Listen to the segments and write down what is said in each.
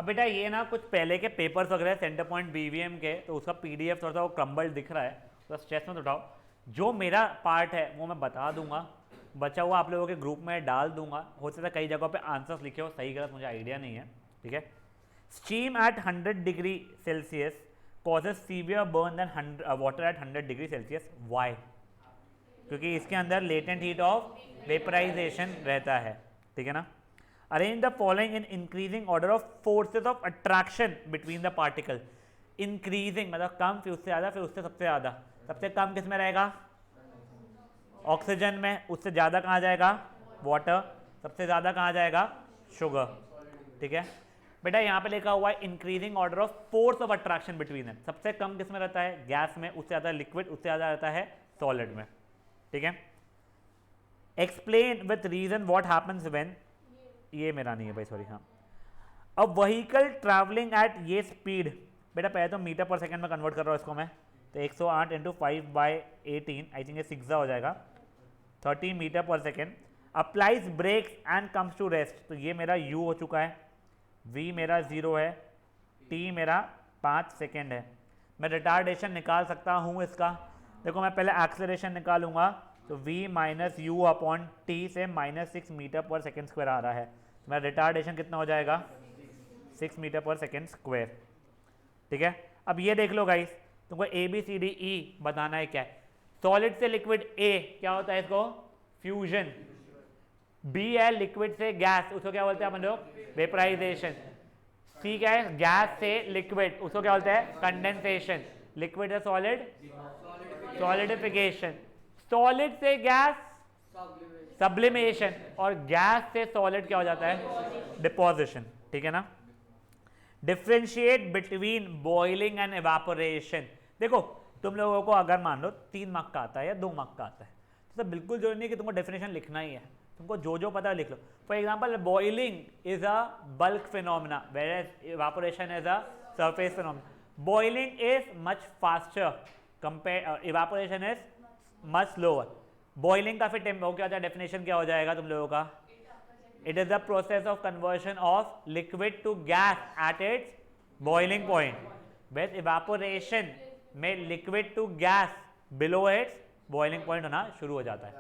अब बेटा ये ना कुछ पहले के पेपर्स वगैरह सेंटर पॉइंट बीवीएम के, तो उसका पीडीएफ थोड़ा सा वो क्रम्बल्ड दिख रहा है, तो स्ट्रेस मत उठाओ। जो मेरा पार्ट है वो मैं बता दूंगा, बचा हुआ आप लोगों के ग्रुप में डाल दूंगा। हो सकता है कई जगहों पे आंसर्स लिखे हो, सही गलत मुझे आइडिया नहीं है, ठीक है। Steam at 100 degree celsius causes severe burn than water at 100 degree celsius. Why? क्योंकि इसके अंदर लेटेंट हीट ऑफ वेपराइजेशन रहता है, ठीक है ना। Arrange the following in increasing order of forces of attraction between the particle. Increasing मतलब कम, फिर उससे ज़्यादा, फिर उससे सबसे ज़्यादा। सबसे कम किस में रहेगा? ऑक्सीजन में। उससे ज़्यादा कहाँ जाएगा? वाटर। सबसे ज़्यादा कहाँ जाएगा? शुगर, ठीक है। बेटा यहाँ पे लिखा हुआ है increasing order of force of attraction between है। सबसे कम किस में रहता है? गैस में। उससे ज़्यादा लिक्विड, उससे ज़्यादा रहता है सॉलिड में, ठीक है। Explain with reason what happens when, ये मेरा नहीं है भाई, सॉरी। हाँ, अब व्हीकल ट्रैवलिंग एट ये स्पीड, बेटा पहले तो मीटर पर सेकंड में कन्वर्ट कर रहा हूँ इसको मैं, तो 108 इंटू 5/18, आई थिंक ये 6 हो जाएगा, 30 metre per second. Applies brakes and comes to rest, तो ये मेरा u हो चुका है, v मेरा 0 है, t मेरा 5 सेकेंड है। मैं रिटार्डेशन निकाल सकता हूँ इसका। देखो मैं पहले एक्सेलरेशन निकालूंगा, तो v minus you upon T से -6 मीटर पर सेकेंड स्क्वायर आ रहा है, तो मेरा रिटार्डेशन कितना हो जाएगा? 6 मीटर पर सेकेंड स्क्वायर, ठीक है। अब ये देख लो गाइस, तुमको A B C D E बताना है क्या है। सॉलिड से लिक्विड ए क्या होता है? इसको फ्यूजन। बी है लिक्विड से गैस, उसको क्या बोलते हैं अपन लोग? वेपराइजेशन। सी क्या है? गैस से लिक्विड, उसको क्या बोलते हैं? कंडेंसेशन। लिक्विड से सॉलिड, सॉलिडिफिकेशन। सॉलिड से गैस, सब्लिमेशन। और गैस से सॉलिड क्या हो जाता है? डिपोजिशन, ठीक है ना। Differentiate between boiling and evaporation. देखो तुम लोगों को अगर मान लो 3 मार्क का आता है या 2 मार्क का आता है, तो सब बिल्कुल जरूरी नहीं कि तुमको डेफिनेशन लिखना ही है, तुमको जो जो पता है लिख लो। For example boiling is a bulk phenomena, where evaporation is a surface phenomena. Boiling is much faster compare, evaporation is much slower. Boiling का फिर वो क्या होता है? डेफिनेशन क्या हो जाएगा तुम लोगों का? It is the process of conversion of liquid to gas at its boiling point. With evaporation में liquid to gas below its boiling point होना शुरू हो जाता है।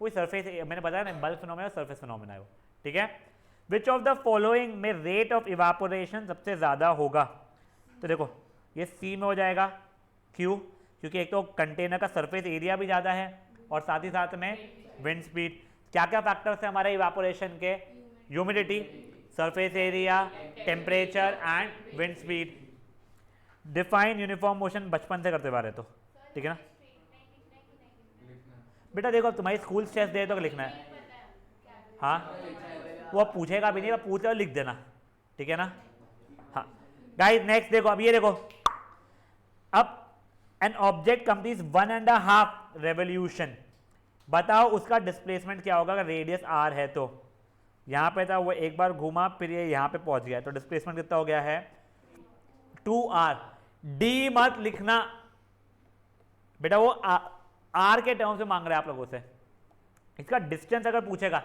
वही सरफेस, मैंने बताया ना, बल्क फिनोमेना सरफेस फिनोमेना है वो, ठीक है। Which of the following में रेट ऑफ इवापोरेशन सबसे ज्यादा होगा? तो देखो ये सी में हो जाएगा, क्यों? क्योंकि एक तो कंटेनर का सरफेस एरिया भी ज्यादा है और साथ ही साथ में विंड स्पीड। क्या क्या फैक्टर्स है हमारे इवापोरेशन के? Humidity, surface area, temperature and wind speed. Define uniform motion बचपन से करते बारे, तो ठीक है ना। बेटा देखो तुम्हारी स्कूल स्ट्रेस दे तो लिखना है, हाँ वो पूछेगा भी नहीं, वो पूछे और लिख देना, ठीक है ना। हाँ गाइस नेक्स्ट देखो, अब ये देखो, अब एन ऑब्जेक्ट कंप्लीट्स 1.5 रेवोल्यूशन, बताओ उसका डिस्प्लेसमेंट क्या होगा अगर रेडियस आर है तो? यहां पे था वो एक बार घूमा, फिर ये यहां पे पहुंच गया, तो डिस्प्लेसमेंट कितना हो गया है? 2r। डी मत लिखना बेटा, वो आर के टर्म से मांग रहे हैं आप लोगों से। इसका डिस्टेंस अगर पूछेगा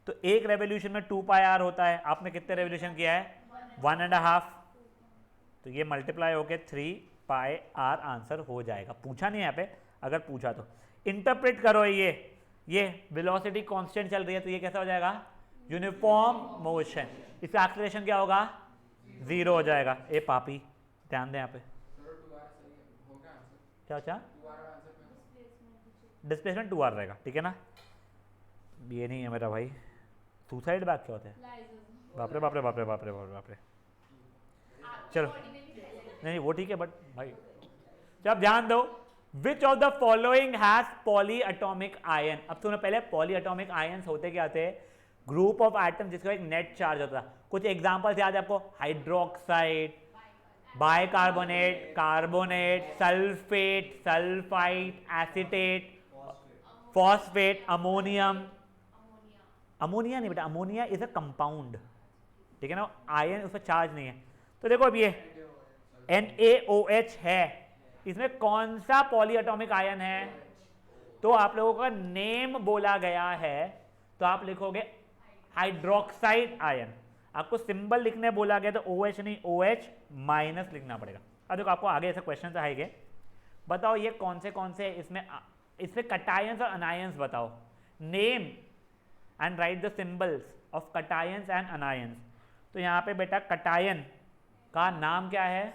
तो एक रेवोल्यूशन में 2πr होता है, आपने कितने रेवोल्यूशन किया है? 1.5, तो ये मल्टीप्लाई होके 3πr आंसर हो जाएगा। पूछा नहीं यहाँ पे, अगर पूछा तो इंटरप्रेट करो। ये वेलोसिटी कांस्टेंट चल रही है, तो ये कैसा हो जाएगा? Uniform motion. इसका एक्सेलरेशन क्या होगा? 0 हो जाएगा। ए पापी ध्यान दें यहाँ पे, क्या डिस्प्लेसमेंट 2r रहेगा, ठीक है ना। ये नहीं है मेरा भाई, सुसाइड बैग क्या होता है? बाप रे बाप रे बाप रे बाप रे बाप रे। चलो नहीं वो ठीक है, बट भाई जब ध्यान दो, which of the following has poly atomic ion. अब तुम्हें पहले पॉली एटॉमिक आयन्स होते क्या थे? ग्रुप ऑफ एटम जिसका एक नेट चार्ज होता है। कुछ एग्जांपल्स याद है आपको? Hydroxide, bicarbonate, carbonate, sulphate, sulphide, acetate, phosphate, ammonium. Ammonia नहीं बेटा, अमोनिया इज अ कंपाउंड, ठीक है ना, आयन उसमें चार्ज नहीं है। तो देखो अब ये NaOH है, इसमें कौन सा पॉली एटॉमिक आयन है? तो आप लोगों का नेम बोला गया है, तो आप लिखोगे हाइड्रोक्साइड आयन। आपको सिंबल लिखने बोला गया तो OH नहीं OH माइनस लिखना पड़ेगा। अब देखो आपको आगे ऐसे क्वेश्चन आएंगे, बताओ ये कौन से इसमें कटायंस और अनायंस बताओ, name and right the symbols of cations and anions. तो यहाँ पे बेटा कटायन का नाम क्या है,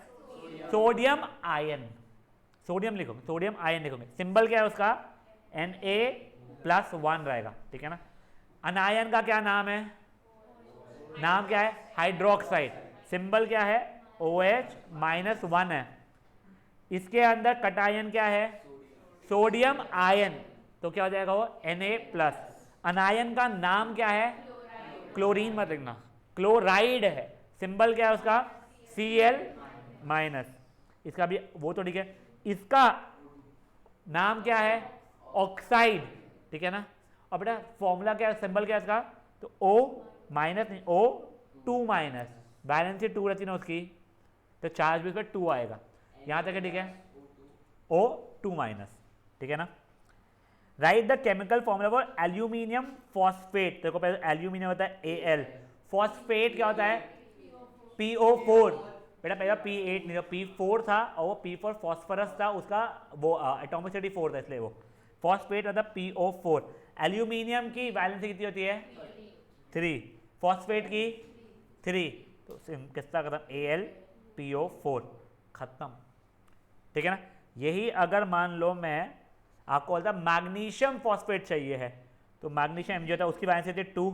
सोडियम आयन, सोडियम लिखोगे, सोडियम आयन लिखोगे, सिंबल क्या है उसका Na+1 रहेगा, ठीक है ना। अनायन का क्या नाम है, नाम क्या है हाइड्रोक्साइड, सिंबल क्या है OH-1 है। इसके अंदर कटायन क्या है सोडियम आयन, तो क्या हो जाएगा वो Na+। अनायन का नाम क्या है, क्लोरीन मत लिखना, क्लोराइड है, सिंबल क्या है उसका Cl-। इसका भी वो तो ठीक है, इसका नाम क्या है ऑक्साइड, ठीक है ना। और बेटा फॉर्मूला क्या है, सिंबल क्या है इसका, तो O- नहीं O2-, बैलेंस से 2 रहती ना उसकी, तो चार्ज भी उसका 2 आएगा, यहां तक है, ठीक है O2-, ठीक है ना। Right the chemical formula for aluminium phosphate. देखो पहले एल्यूमिनियम होता है Al, फॉस्फेट क्या होता है PO4, बेटा पहले P8 नहीं था P4 था, और वो P4 फॉस्फोरस था, उसका वो एटॉमिसिटी 4 था, इसलिए वो फॉस्फेट मतलब PO4। एल्यूमिनियम की वैलेंसी कितनी होती है 3, फॉस्फेट की 3, तो किसका खत्म AlPO4 खत्म, ठीक है ना। यही अगर मान लो मैं आपको बोलता मैग्नीशियम फॉस्फेट चाहिए है, तो मैग्नीशियम Mg होता है, उसकी वैलेंसी थी 2,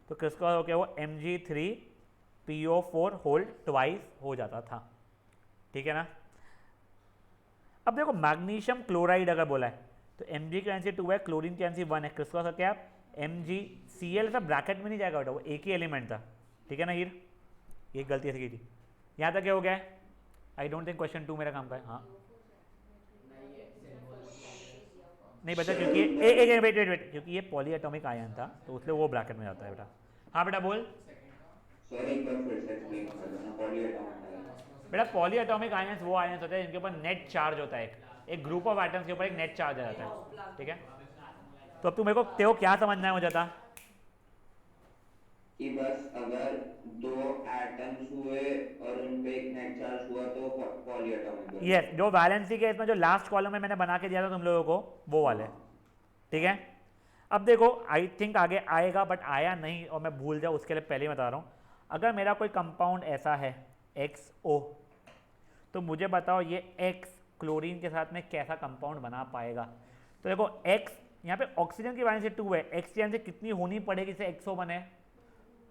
तो किसका हो गया वो Mg3PO4 होल ट्वाइस हो जाता था, ठीक है ना। अब देखो मैग्नीशियम क्लोराइड अगर बोला है तो Mg की वैलेंसी 2 है, क्लोरीन की वैलेंसी 1 है, किसका हो क्या MgCl सब ब्रैकेट में नहीं जाएगा बेटा, वो एक ही एलिमेंट था, ठीक है ना। ये गलती ऐसे की थी, यहाँ तक क्या हो गया है, आई डोंट थिंक क्वेश्चन 2 मेरा काम का है, हाँ नहीं बता, क्योंकि वेट क्योंकि ये पॉली एटॉमिक आयन था तो उसलिए वो ब्रैकेट में जाता है बेटा। हाँ बेटा बोल, सॉरी एक बार फिर से एक्सप्लेन कर देना, पॉली एटॉमिक आयंस। बेटा पॉली एटॉमिक आयंस वो आयंस होते हैं जिनके ऊपर नेट चार्ज होता है, एक ग्रुप ऑफ एटम्स के ऊपर एक नेट चार्ज आ जाता है, ठीक है। तो अब तू मेरे को तेरे को क्या समझना है मुझे बता, कि बस अगर दो एटम्स हुए और उन पे एक नेट चार्ज हुआ तो पॉली एटॉमिक बन यस गए। जो वैलेंसी के इसमें जो लास्ट कॉलम में मैंने बना के दिया था तुम लोगों को वो वाले, हाँ ठीक है। अब देखो आई थिंक आगे आएगा बट आया नहीं, और मैं भूल जाऊँ उसके लिए पहले ही बता रहा हूँ, अगर मेरा कोई कंपाउंड ऐसा है XO, तो मुझे बताओ ये X क्लोरीन के साथ में कैसा कंपाउंड बना पाएगा। तो देखो X यहाँ पे ऑक्सीजन की वैलेंसी 2 है, X की वैलेंसी कितनी होनी पड़ेगी इसे XO बने,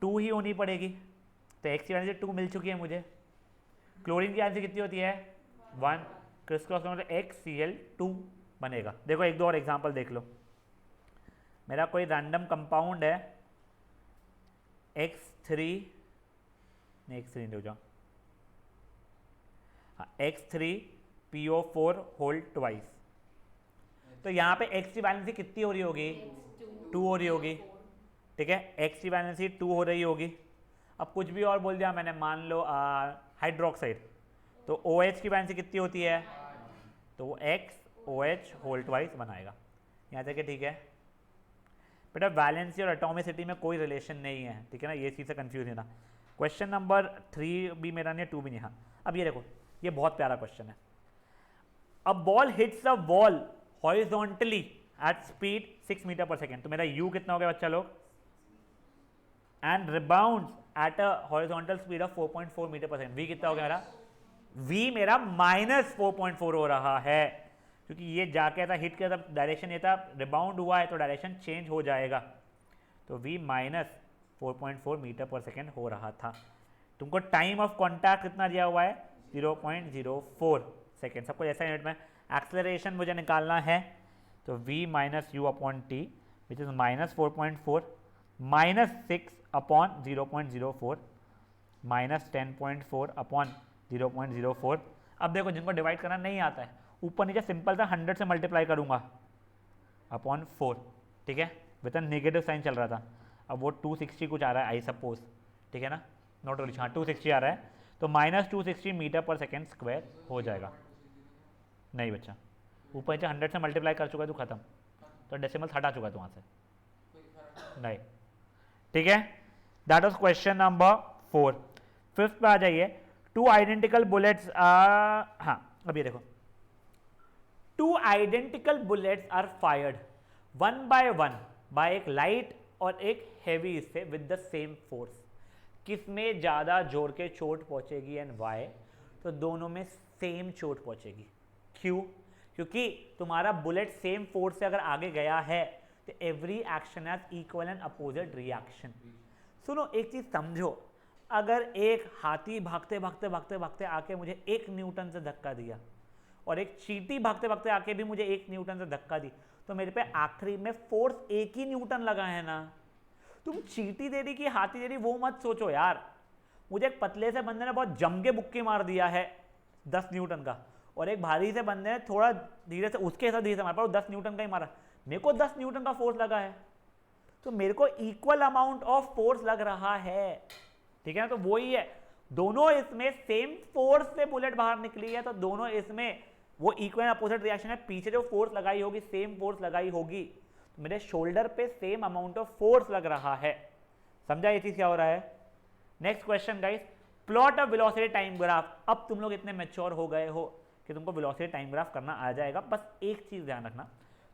2 ही होनी पड़ेगी, तो X की वैलेंसी 2 मिल चुकी है मुझे। क्लोरीन की वैलेंसी कितनी होती है 1, क्रिस क्रॉस मतलब XCl2 बनेगा। देखो एक दो और एग्जांपल देख लो, मेरा कोई रैंडम कंपाउंड है X3 नहीं X3 हो जाओ, हाँ X3PO4 होल ट्वाइस, तो यहाँ पे X की वैलेंसी कितनी हो रही होगी 2 हो रही होगी, ठीक है X की वैलेंसी 2 हो रही होगी। अब कुछ भी और बोल दिया मैंने, मान लो हाइड्रोक्साइड, तो OH की वैलेंसी कितनी होती है, तो वो XOH होल ट्वाइस बनाएगा, यहाँ तक ठीक है बेटा। वैलेंसी और एटॉमिसिटी में कोई रिलेशन नहीं है, ठीक है ना, ये चीज़ से कंफ्यूज नहीं ना। क्वेश्चन नंबर 3 भी मेरा नहीं है, 2 भी नहीं। हाँ अब ये देखो, ये बहुत प्यारा क्वेश्चन है। A ball hits a wall horizontally at speed 6 metre per second, तो मेरा U कितना हो गया बच्चा लोग, and rebounds at a horizontal speed of 4.4 metre per second, V कितना हो गया मेरा, V मेरा -4.4 हो रहा है, क्योंकि ये जाके था हिट किया था, डायरेक्शन ये था, रिबाउंड हुआ है तो डायरेक्शन चेंज हो जाएगा, तो V -4.4 मीटर पर सेकेंड हो रहा था। तुमको टाइम ऑफ कॉन्टैक्ट कितना दिया हुआ है 0.04 सेकेंड, सबको ऐसा यूनिट में। एक्सेलरेशन मुझे निकालना है, तो V - U/T which is -4.4 -6 upon 0.04 -10.4 upon 0.04। अब देखो जिनको डिवाइड करना नहीं आता है, ऊपर नीचे सिंपल था 100 से मल्टीप्लाई करूंगा अपॉन 4, ठीक है, बेटा नेगेटिव साइन चल रहा था, अब वो 260 कुछ आ रहा है आई सपोज, ठीक है ना, नॉट ओनली, हाँ 260 आ रहा है, तो -260 मीटर पर सेकेंड स्क्वायर हो जाएगा। नहीं बच्चा, ऊपर नीचे 100 से मल्टीप्लाई कर चुका है तो खत्म, तो डेसिमल हटा चुका है तो वहाँ से नहीं, ठीक है। That was question number 4। Fifth पे आ जाइए, 2 आइडेंटिकल बुलेट्स, हाँ अब ये देखो, 2 identical bullets are fired one by एक लाइट और एक हेवी इससे विद द सेम फोर्स। किसमें ज़्यादा जोर के चोट पहुंचेगी एंड वाई? तो दोनों में सेम चोट पहुंचेगी। क्यों? क्योंकि तुम्हारा बुलेट सेम फोर्स से अगर आगे गया है तो every action has equal and opposite reaction. सुनो एक चीज समझो, अगर एक हाथी भागते भागते भागते भागते आके मुझे 1 न्यूटन से धक्का दिया और एक चींटी भागते भागते आके भी मुझे 1 न्यूटन से धक्का दी, तो मेरे पे आखिरी में फोर्स 1 ही न्यूटन लगा है ना। तुम चींटी दे रही कि हाथी दे रही वो मत सोचो यार। मुझे एक पतले से बंदे ने बहुत जम के बुक्की मार दिया है 10 न्यूटन का, और एक भारी से बंदे ने थोड़ा धीरे से उसके साथ धीरे से मारा, 10 न्यूटन का ही मारा, मेरे को 10 न्यूटन का फोर्स लगा है, तो मेरे को इक्वल अमाउंट ऑफ फोर्स लग रहा है, ठीक है ना। तो वही है, दोनों इसमें सेम फोर्स से बुलेट बाहर निकली है, तो दोनों इसमें वो इक्वल अपोजिट रिएक्शन है। पीछे जो फोर्स लगाई होगी सेम फोर्स लगाई होगी, तो मेरे शोल्डर पे सेम अमाउंट ऑफ फोर्स लग रहा है। समझा ये चीज क्या हो रहा है? Next question guys, plot a velocity time graph. अब तुम लोग इतने मैच्योर हो गए हो कि तुमको वेलोसिटी टाइम ग्राफ करना आ जाएगा। बस एक चीज ध्यान रखना,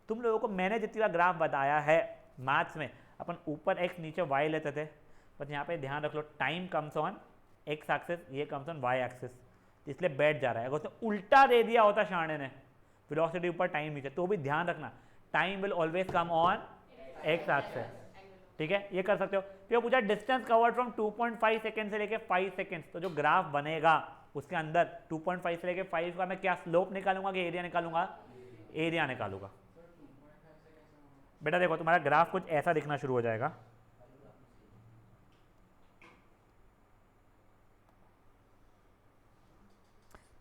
तुम लोगों को मैंने जितनी बार ग्राफ बताया है मैथ्स में, अपन ऊपर x नीचे y लेते थे, बस यहाँ पे ध्यान रख लो time comes on x axis, ये कम्स ऑन y एक्सिस, इसलिए बैठ जा रहा है। अगर उसने उल्टा दे दिया होता शाणे ने, वेलोसिटी ऊपर टाइम नीचे, तो भी ध्यान रखना time will always come on x axis, ठीक है। ये कर सकते हो। फिर पूछा डिस्टेंस कवर्ड फ्रॉम 2.5 सेकंड से लेके 5 सेकंड्स, तो जो ग्राफ बनेगा उसके अंदर 2.5 से लेके 5 का मैं क्या स्लोप निकालूंगा कि एरिया निकालूंगा? एरिया निकालूंगा। बेटा देखो तुम्हारा ग्राफ कुछ ऐसा दिखना शुरू हो जाएगा,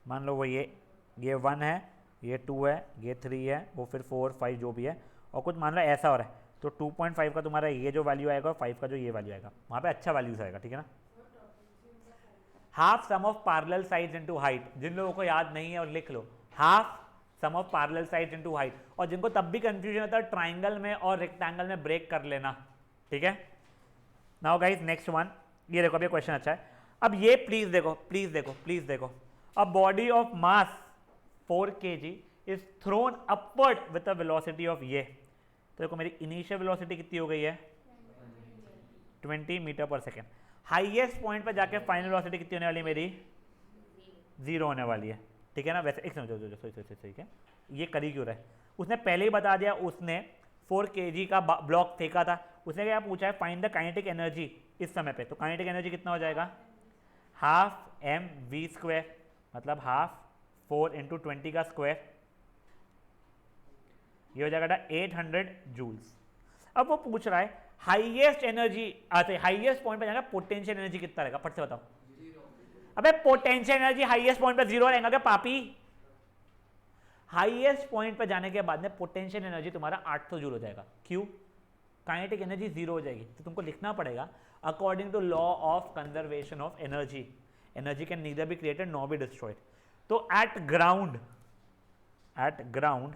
मान लो वो ये 1 है, ये 2 है, ये 3 है, वो फिर 4 5 जो भी है, और कुछ मान लो ऐसा हो रहा है, तो 2.5 का तुम्हारा ये जो वैल्यू आएगा और 5 का जो ये वैल्यू आएगा, वहाँ पे अच्छा वैल्यूज आएगा, ठीक है ना। Half sum of parallel sides into height, जिन लोगों को याद नहीं है और लिख लो, half sum of parallel sides into height. और जिनको तब भी कंफ्यूजन होता है ट्राइंगल में और रेक्टेंगल में ब्रेक कर लेना, ठीक है। नाउ गाइस नेक्स्ट वन, ये देखो अभी क्वेश्चन अच्छा है। अब ये प्लीज देखो प्लीज देखो प्लीज देखो, अ body of mass 4 kg is throne upward with a velocity of ये, तो देखो मेरी इनिशियल वेलोसिटी कितनी हो गई है 20 metre per second. Highest point पे जाके फाइनल वेलोसिटी कितनी होने वाली है मेरी? 0 होने वाली है, ठीक है ना। वैसे एक ठीक है, ये करी क्यों रहा है? उसने पहले ही बता दिया, उसने 4 kg का ब्लॉक फेंका था, उसने क्या पूछा है फाइंड द काइनेटिक एनर्जी इस समय पे, तो काइनेटिक एनर्जी कितना हो जाएगा? हाफ mv², मतलब हाफ 4 × 20 का स्क्वायर, ये हो जाएगा 800 जूल्स। अब वो पूछ रहा है हाईएस्ट एनर्जी, अच्छा हाईएस्ट पॉइंट पे जाना पोटेंशियल एनर्जी कितना रहेगा, फट से बताओ। अबे पोटेंशियल एनर्जी हाईएस्ट पॉइंट पे 0 रहेगा क्या पापी? हाईएस्ट पॉइंट पे जाने के बाद में पोटेंशियल एनर्जी तुम्हारा 800 जूल हो जाएगा। क्यों? काइनेटिक एनर्जी 0 हो जाएगी, तो तुमको लिखना पड़ेगा according to law of conservation of energy, energy can neither be created nor be destroyed. तो एट ग्राउंड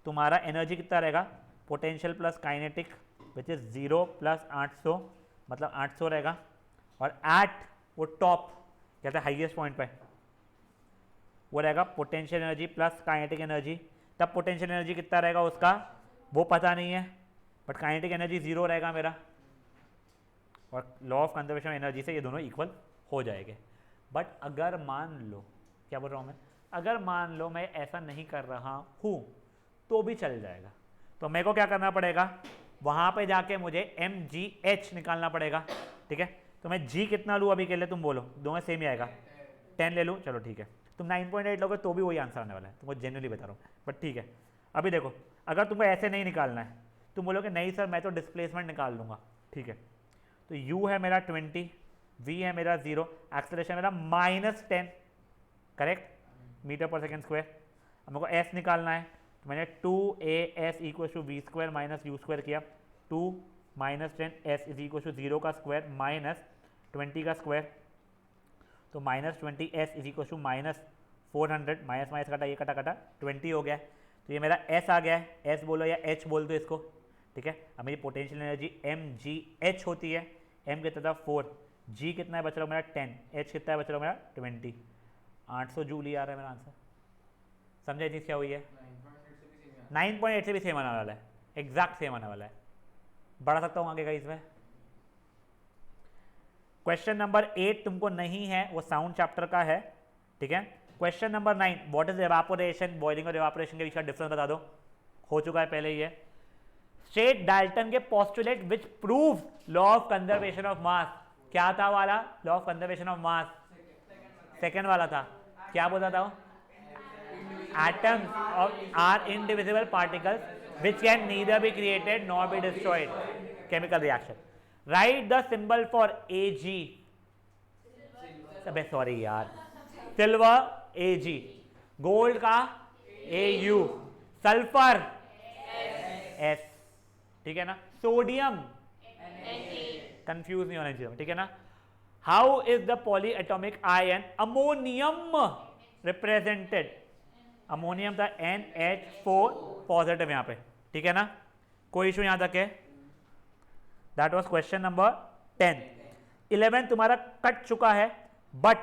तुम्हारा एनर्जी कितना रहेगा? Potential plus kinetic which is 0 plus 800, मतलब 800 रहेगा। और एट वो टॉप कहते हैं हाईएस्ट पॉइंट पे, वो रहेगा potential energy plus kinetic energy. तब पोटेंशियल एनर्जी कितना रहेगा उसका वो पता नहीं है, बट काइनेटिक एनर्जी 0 रहेगा मेरा, और law of conservation of energy से ये दोनों इक्वल हो जाएंगे। बट अगर मान लो, क्या बोल रहा हूँ मैं, अगर मान लो मैं ऐसा नहीं कर रहा हूँ तो भी चल जाएगा। तो मेरे को क्या करना पड़ेगा? वहाँ पे जाके मुझे mgh निकालना पड़ेगा, ठीक है। तो मैं g कितना लूँ अभी के लिए, तुम बोलो, दोनों सेम ही आएगा, 10 ले लूँ, चलो ठीक है। तुम 9.8 लोगे तो भी वही आंसर आने वाला है, तुमको जेन्युइनली बता रहा हूँ, बट ठीक है। अभी देखो, अगर तुमको ऐसे नहीं निकालना है, तुम बोलोगे नहीं सर मैं तो डिस्प्लेसमेंट निकाल लूँगा, ठीक है। तो u है मेरा 20, v है मेरा 0, एक्सेलरेशन मेरा -10, correct, metre per second square. अब मेरे को s निकालना है, तो मैंने 2as = v² माइनस u² किया, 2 - 10s = 0 का स्क्वायर माइनस 20 का स्क्वायर, तो -20s = -400, माइनस माइनस कटा, ये कटा कटा 20 हो गया। तो ये मेरा s आ गया है, s बोलो या h बोल दो इसको, ठीक है। अब मेरी पोटेंशियल एनर्जी mgh होती है, m कितना था 4, जी कितना है बच रहा मेरा 10, एच कितना है बच रहा मेरा 20, 800 जूल ही आ रहा है मेरा आंसर। समझे चीज़ क्या हुई है? 9.8 से भी सेम आने वाला है, एग्जैक्ट सेम आने वाला है। बढ़ा सकता हूँ आगे का इसमें। क्वेश्चन नंबर 8 तुमको नहीं है, वो साउंड चैप्टर का है, ठीक है। Question number 9, what is evaporation, boiling और एवापोरेशन के बीच का डिफरेंस बता दो। हो चुका है पहले ही है। स्टेट डाल्टन के postulate which prove law of conservation of mass. क्या था वाला law of conservation of mass? Second वाला था। क्या बोलता था वो? atoms are indivisible particles which can neither be created nor be destroyed. Chemical reaction. Write the symbol for Ag. अबे सॉरी यार, सिल्वर Ag, गोल्ड का Au, सल्फर S, ठीक है ना। सोडियम कंफ्यूज नहीं होना चाहिए, ठीक है ना। How is the polyatomic ion ammonium represented? Ammonium था NH4 पॉजिटिव यहाँ पे, ठीक है ना। कोई इशू यहाँ तक है? That was question number 10। 11 तुम्हारा कट चुका है, बट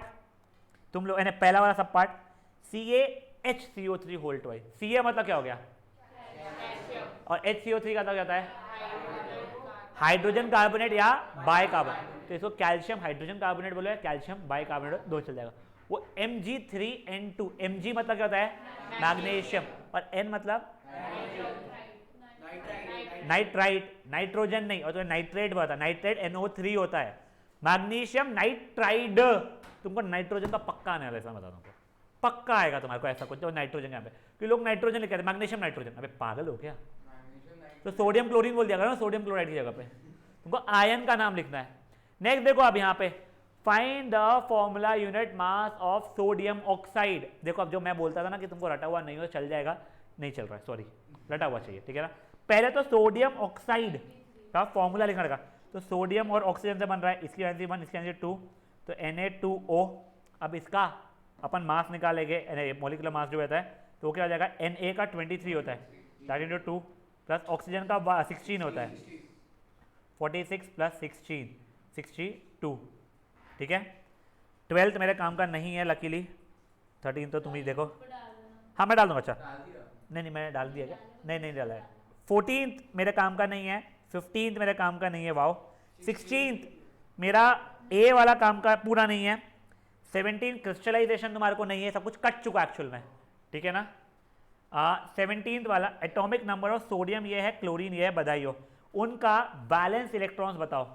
तुम लोग पहला वाला सब part CaHCO3 whole twice. Ca मतलब क्या हो गया? और HCO3 का मतलब क्या होता है? हाइड्रोजन कार्बोनेट या बाइकार्बोनेट। तो इसको कैल्शियम हाइड्रोजन कार्बोनेट बोलो या कैल्शियम बाइकार्बोनेट, दो चल जाएगा। वो Mg3N2, Mg मतलब क्या होता है? मैग्नीशियम, और N मतलब नाइट्राइट, नाइट्रोजन नहीं, और तो नाइट्रेट होता है, नाइट्रेट NO3 होता है। मैग्नीशियम नाइट्राइड, तुमको नाइट्रोजन का पक्का आने वाला है, बता दूं पक्का आएगा तुम्हारे को ऐसा कुछ। तो नाइट्रोजन यहाँ पे क्योंकि लोग नाइट्रोजन लिखते हैं, मैग्नीशियम नाइट्रोजन। अबे पागल हो क्या? तो सोडियम क्लोरीन बोल दिया करो ना, सोडियम क्लोराइड की जगह पे तुमको आयन का नाम लिखना है। नेक्स्ट देखो अब यहाँ पे find the formula unit mass of sodium oxide. देखो अब जो मैं बोलता था ना कि तुमको रटा हुआ नहीं हो, चल जाएगा, नहीं चल रहा है, सॉरी, रटा हुआ चाहिए, ठीक है ना। पहले तो सोडियम ऑक्साइड का फॉर्मूला लिखना रहेगा। तो सोडियम और ऑक्सीजन से बन रहा है, इसकी एनर्जी 1, इसकी एनर्जी 2, तो Na2O। अब इसका अपन मास निकालेंगे, मोलिकुलर मास जो होता है, तो क्या हो जाएगा? Na का 23 होता है, दैट इंटू 2, प्लस ऑक्सीजन का 16 होता है, 46 प्लस 16, 62, ठीक है। 12th मेरे काम का नहीं है लकीली, 13 तो तुम ही देखो। हाँ मैं डाल दूंगा, अच्छा नहीं मैंने डाल दिया क्या? नहीं डाला है। 14th मेरे काम का नहीं है, 15th मेरे काम का नहीं है, वाओ। 16th मेरा A वाला काम का पूरा नहीं है, 17 क्रिस्टलाइजेशन तुम्हारे को नहीं है, सब कुछ कट चुका एक्चुअल में, ठीक है ना। 17th वाला एटॉमिक नंबर ऑफ सोडियम ये है, क्लोरीन ये है, बधाई हो। उनका बैलेंस इलेक्ट्रॉन्स बताओ।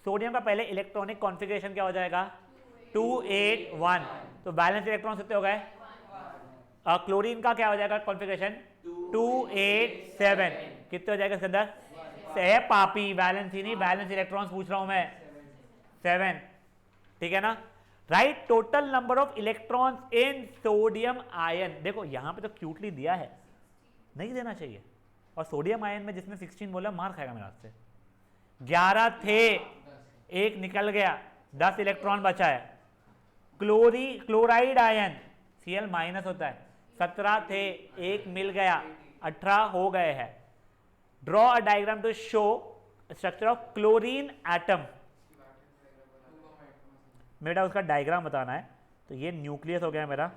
सोडियम का पहले इलेक्ट्रॉनिक कॉन्फ़िगरेशन क्या हो जाएगा? 281, तो बैलेंस इलेक्ट्रॉन्स कितने हो गए? क्लोरीन का क्या हो जाएगा कॉन्फ़िगरेशन? 287, कितने हो जाएगा इसके अंदर? से पापी, बैलेंस ही नहीं, बैलेंस इलेक्ट्रॉन्स पूछ रहा हूं मैं, 7, ठीक है ना। Right total number of electrons in sodium ion. देखो यहां पे तो क्यूटली दिया है, नहीं देना चाहिए, और सोडियम आयन में जिसने 16 बोला मार खाएगा मेरे हाथ से। 11 थे, एक निकल गया, 10 इलेक्ट्रॉन बचा है। क्लोराइड आयन Cl माइनस होता है, 17 थे, एक मिल गया, 18 हो गए हैं। Draw a diagram to show structure of chlorine atom. मेरा उसका डायग्राम बताना है। तो ये न्यूक्लियस हो गया मेरा,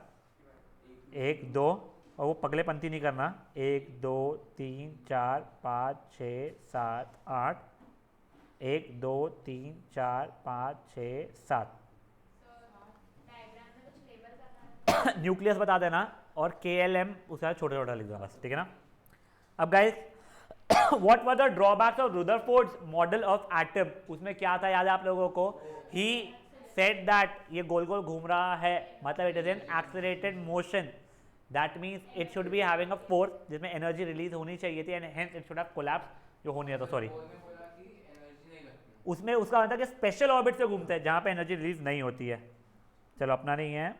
1 2, और वो पगलेपंती नहीं करना, 1 2 3 4 5 6 7 8, 1 2 3 4 5 6 7। न्यूक्लियस बता देना, और KLM उसका छोटा छोटा लिख देना बस, ठीक है ना। अब guys what were the drawbacks of Rutherford's model of atom? उसमें क्या था याद है आप लोगों को? ही सेड दैट ये गोल गोल घूम रहा है, मतलब it is an accelerated motion, that means it should be having a force जिसमें एनर्जी रिलीज होनी चाहिए थी, and hence it should have collapse, जो हो नहीं था, सॉरी। उसमें उसका मतलब कि स्पेशल ऑर्बिट से घूमते हैं जहां पे एनर्जी रिलीज नहीं होती है। चलो अपना नहीं है,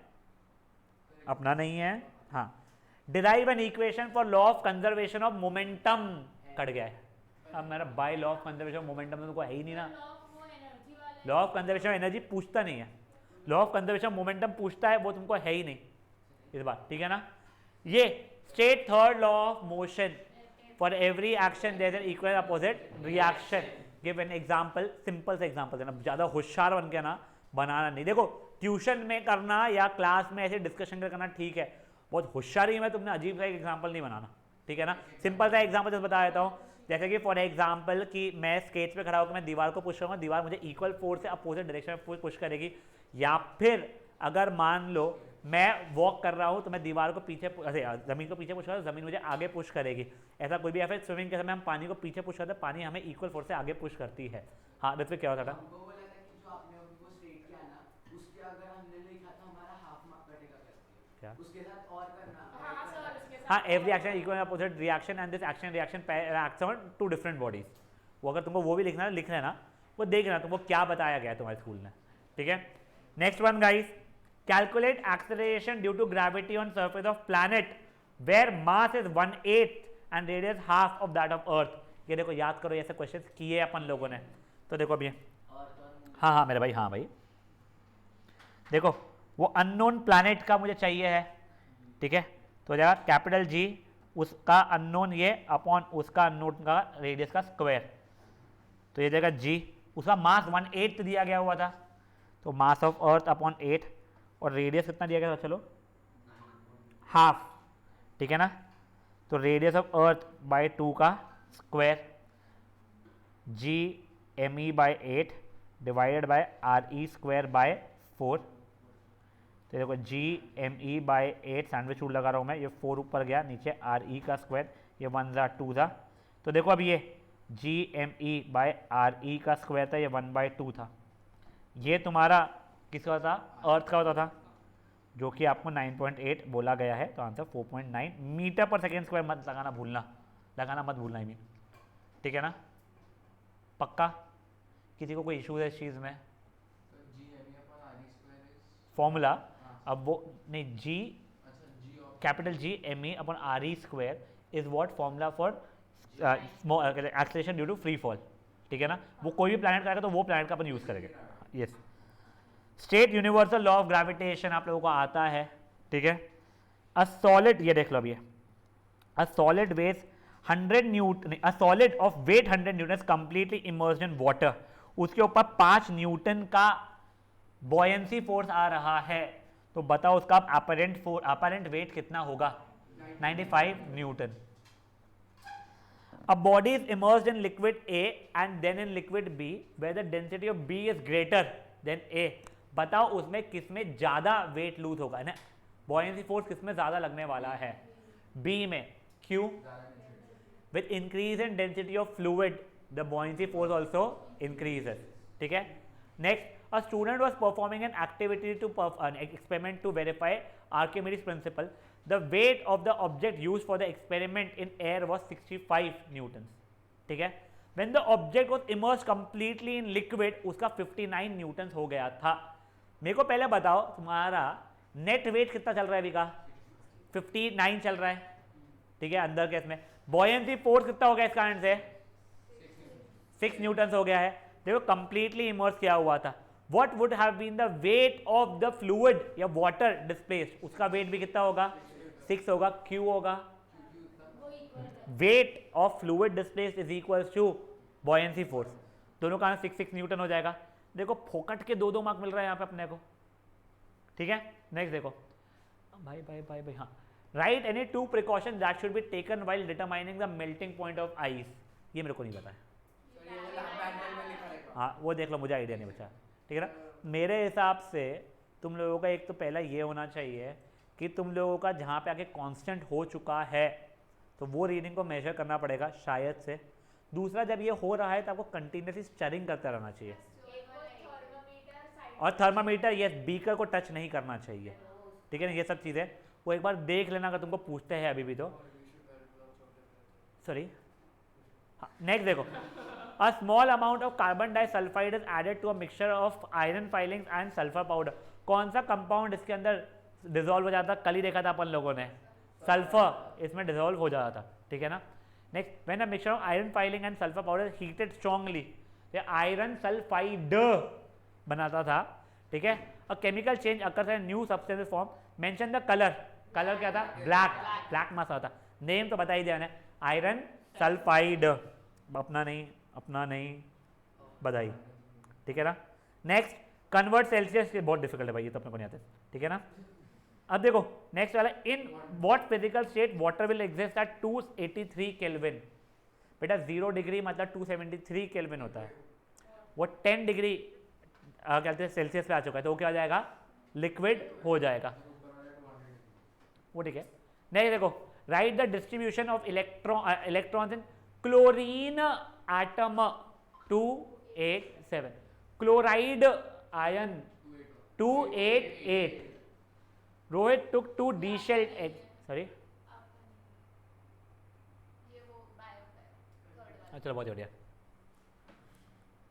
अपना नहीं है, हाँ। Derive an equation for law of conservation of momentum, cut गया है अब मेरा, by law of conservation of momentum तो है ही नहीं ना। Law of conservation of energy पूछता नहीं है, law of conservation of momentum पूछता है, वो तुमको है ही नहीं इस बार, ठीक है ना। ये state third law of motion, for every action there is an equal opposite reaction, give an example, simple से एग्जाम्पल देना, ज़्यादा होशियार बन के ना बनाना नहीं। देखो ट्यूशन में करना या क्लास में ऐसे डिस्कशन करना ठीक है, बहुत होशियारी में तुमने अजीब सा एक एग्जाम्पल नहीं बनाना, ठीक है ना। सिंपल सा एग्जाम्पल जैसे बता देता हूँ, जैसे कि फॉर एग्जाम्पल कि मैं स्केच पे खड़ा होकर मैं दीवार को पुश करूँगा, दीवार मुझे इक्वल फोर्स से अपोजिट डायरेक्शन में पुश करेगी, या फिर अगर मान लो मैं वॉक कर रहा हूँ तो मैं दीवार को पीछे, जमीन को पीछे पुश करूँ, जमीन मुझे आगे पुश करेगी, ऐसा कोई भी। या फिर स्विमिंग के समय हम पानी को पीछे पुश करते हैं, पानी हमें इक्वल फोर्स से आगे पुश करती है। हाँ ऋत्विक क्या होता था? हाँ, every action equal opposite reaction and this action reaction acts on two different bodies. वो अगर तुमको वो भी लिखना है लिख लेना, वो देख लेना तुमको क्या बताया गया है तुम्हारे स्कूल में, ठीक है। Next one guys, calculate acceleration due to gravity on surface of planet where mass is 1/8 and radius half of that of earth. ये देखो याद करो, ऐसे क्वेश्चन किए अपन लोगों ने, तो देखो अभी हाँ मेरे भाई, हाँ भाई देखो वो अननोन प्लैनेट का मुझे चाहिए है, ठीक है। तो हो जाएगा कैपिटल जी उसका अननोन ये अपॉन उसका अननोन का रेडियस का स्क्वायर, तो ये जाएगा जी। उसका मास 1/8 दिया गया हुआ था, तो मास ऑफ अर्थ अपॉन 8, और रेडियस कितना दिया गया था, चलो हाफ, ठीक है ना। तो रेडियस ऑफ अर्थ बाय 2 का square, G M E by 8 divided by R E square by 4। तो देखो G M E by 8 sandwich rule लगा रहा हूँ मैं, ये 4 ऊपर गया, नीचे आर ई का स्क्वायर, ये 1 ज़ा 2 था। तो देखो अब ये G M E by R E का स्क्वायर था, ये 1/2 था। ये तुम्हारा किसका था? अर्थ का होता था, जो कि आपको 9.8 बोला गया है, तो answer 4.9 metre per second square मत लगाना भूलना, लगाना मत भूलना, ही ठीक है ना, पक्का। किसी को कोई इशू है इस चीज़ में? फॉर्मूला अब वो नहीं, G capital G M E upon R E square is what formula for acceleration due to free fall, ठीक है ना। वो कोई भी प्लैनेट का आएगा तो वो प्लैनेट का अपन यूज़ करेंगे। Yes, state universal law of gravitation आप लोगों को आता है, ठीक है। अ सॉलिड, ये देख लो अभी, a solid weight 100 newton, a solid of weight 100 newton completely immersed in water, उसके ऊपर 5 न्यूटन का बॉयंसी फोर्स आ रहा है, तो बताओ उसका अपरेंट वेट कितना होगा? 95 Newton. A body is immersed in liquid A and then in liquid B where the density of B is greater than A। बताओ उसमें किसमें ज्यादा वेट लूज होगा ना, बॉयंसी फोर्स किसमें ज्यादा लगने वाला है? B में। क्यों? With increase in density of fluid the buoyancy force also increases, ठीक है। Next, a student was performing an activity to an experiment to verify Archimedes principle. The weight of the object used for the experiment in air was 65 newtons, ठीक है। When the object was immersed completely in liquid, उसका 59 newtons हो गया था। मेरे को पहले बताओ तुम्हारा नेट वेट कितना चल रहा है अभी का? 59 चल रहा है, ठीक है, अंदर के इसमें। बॉयंसी फोर्स कितना हो गया इस कारण से? 6 न्यूटन हो गया है। देखो कंप्लीटली इमर्स किया हुआ था। What would have been the weight of the fluid या water displaced? उसका वेट भी कितना होगा? 6 होगा। Q होगा weight of fluid displaced is equals to buoyancy force, दोनों का 6 न्यूटन हो जाएगा। देखो फोकट के 2 मार्क मिल रहा है यहाँ पे अपने को, ठीक है। नेक्स्ट देखो भाई भाई भाई भाई, हाँ, right any 2 precaution that should be taken while determining the melting point of ice. ये मेरे को नहीं पता है, हाँ वो देख लो, मुझे आइडिया नहीं बचा, ठीक है ना। मेरे हिसाब से तुम लोगों का एक तो पहला ये होना चाहिए कि तुम लोगों का जहाँ पे आके कांस्टेंट हो चुका है तो वो रीडिंग को मेजर करना पड़ेगा शायद से। दूसरा, जब ये हो रहा है तो आपको कंटिन्यूसली स्टरिंग करते रहना चाहिए, और थर्मामीटर ये बीकर को टच नहीं करना चाहिए, ठीक है ना। ये सब चीज़ें वो एक बार देख लेना अगर तुमको पूछते हैं अभी भी तो। सॉरी, नेक्स्ट देखो, a small amount of carbon disulfide is added to a mixture of iron filings and sulfur powder। कौन सा कंपाउंड इसके अंदर डिसॉल्व हो जाता? कल ही देखा था अपन लोगों ने, सल्फर इसमें डिसॉल्व हो जाता था, ठीक है ना। Next, when a mixture of iron filing and sulphur powder heated strongly, ये आयरन सल्फाइड बनाता था, ठीक है। A chemical change occurs in new substance form, mention the colour, colour क्या था? ब्लैक, ब्लैक मास आता। नेम तो बता ही दिया ने, आयरन सल्फाइड, अपना नहीं बधाई, ठीक है ना। नेक्स्ट कन्वर्ट सेल्सियस, बहुत डिफिकल्ट है भाई, ये तो अपने को नहीं आते, ठीक है ना। अब देखो नेक्स्ट वाला, in what physical state water will exist at 283 kelvin. बेटा 0 डिग्री मतलब 273 केल्विन होता है, वो 10 डिग्री कहते हैं सेल्सियस पे आ चुका है, तो वो क्या हो जाएगा, लिक्विड हो जाएगा, वो ठीक है। नहीं देखो, right the distribution of electrons in chlorine atom 287, chloride ion 288, Rohit took 2 D-shelled eggs, sorry, चलो बहुत बढ़िया।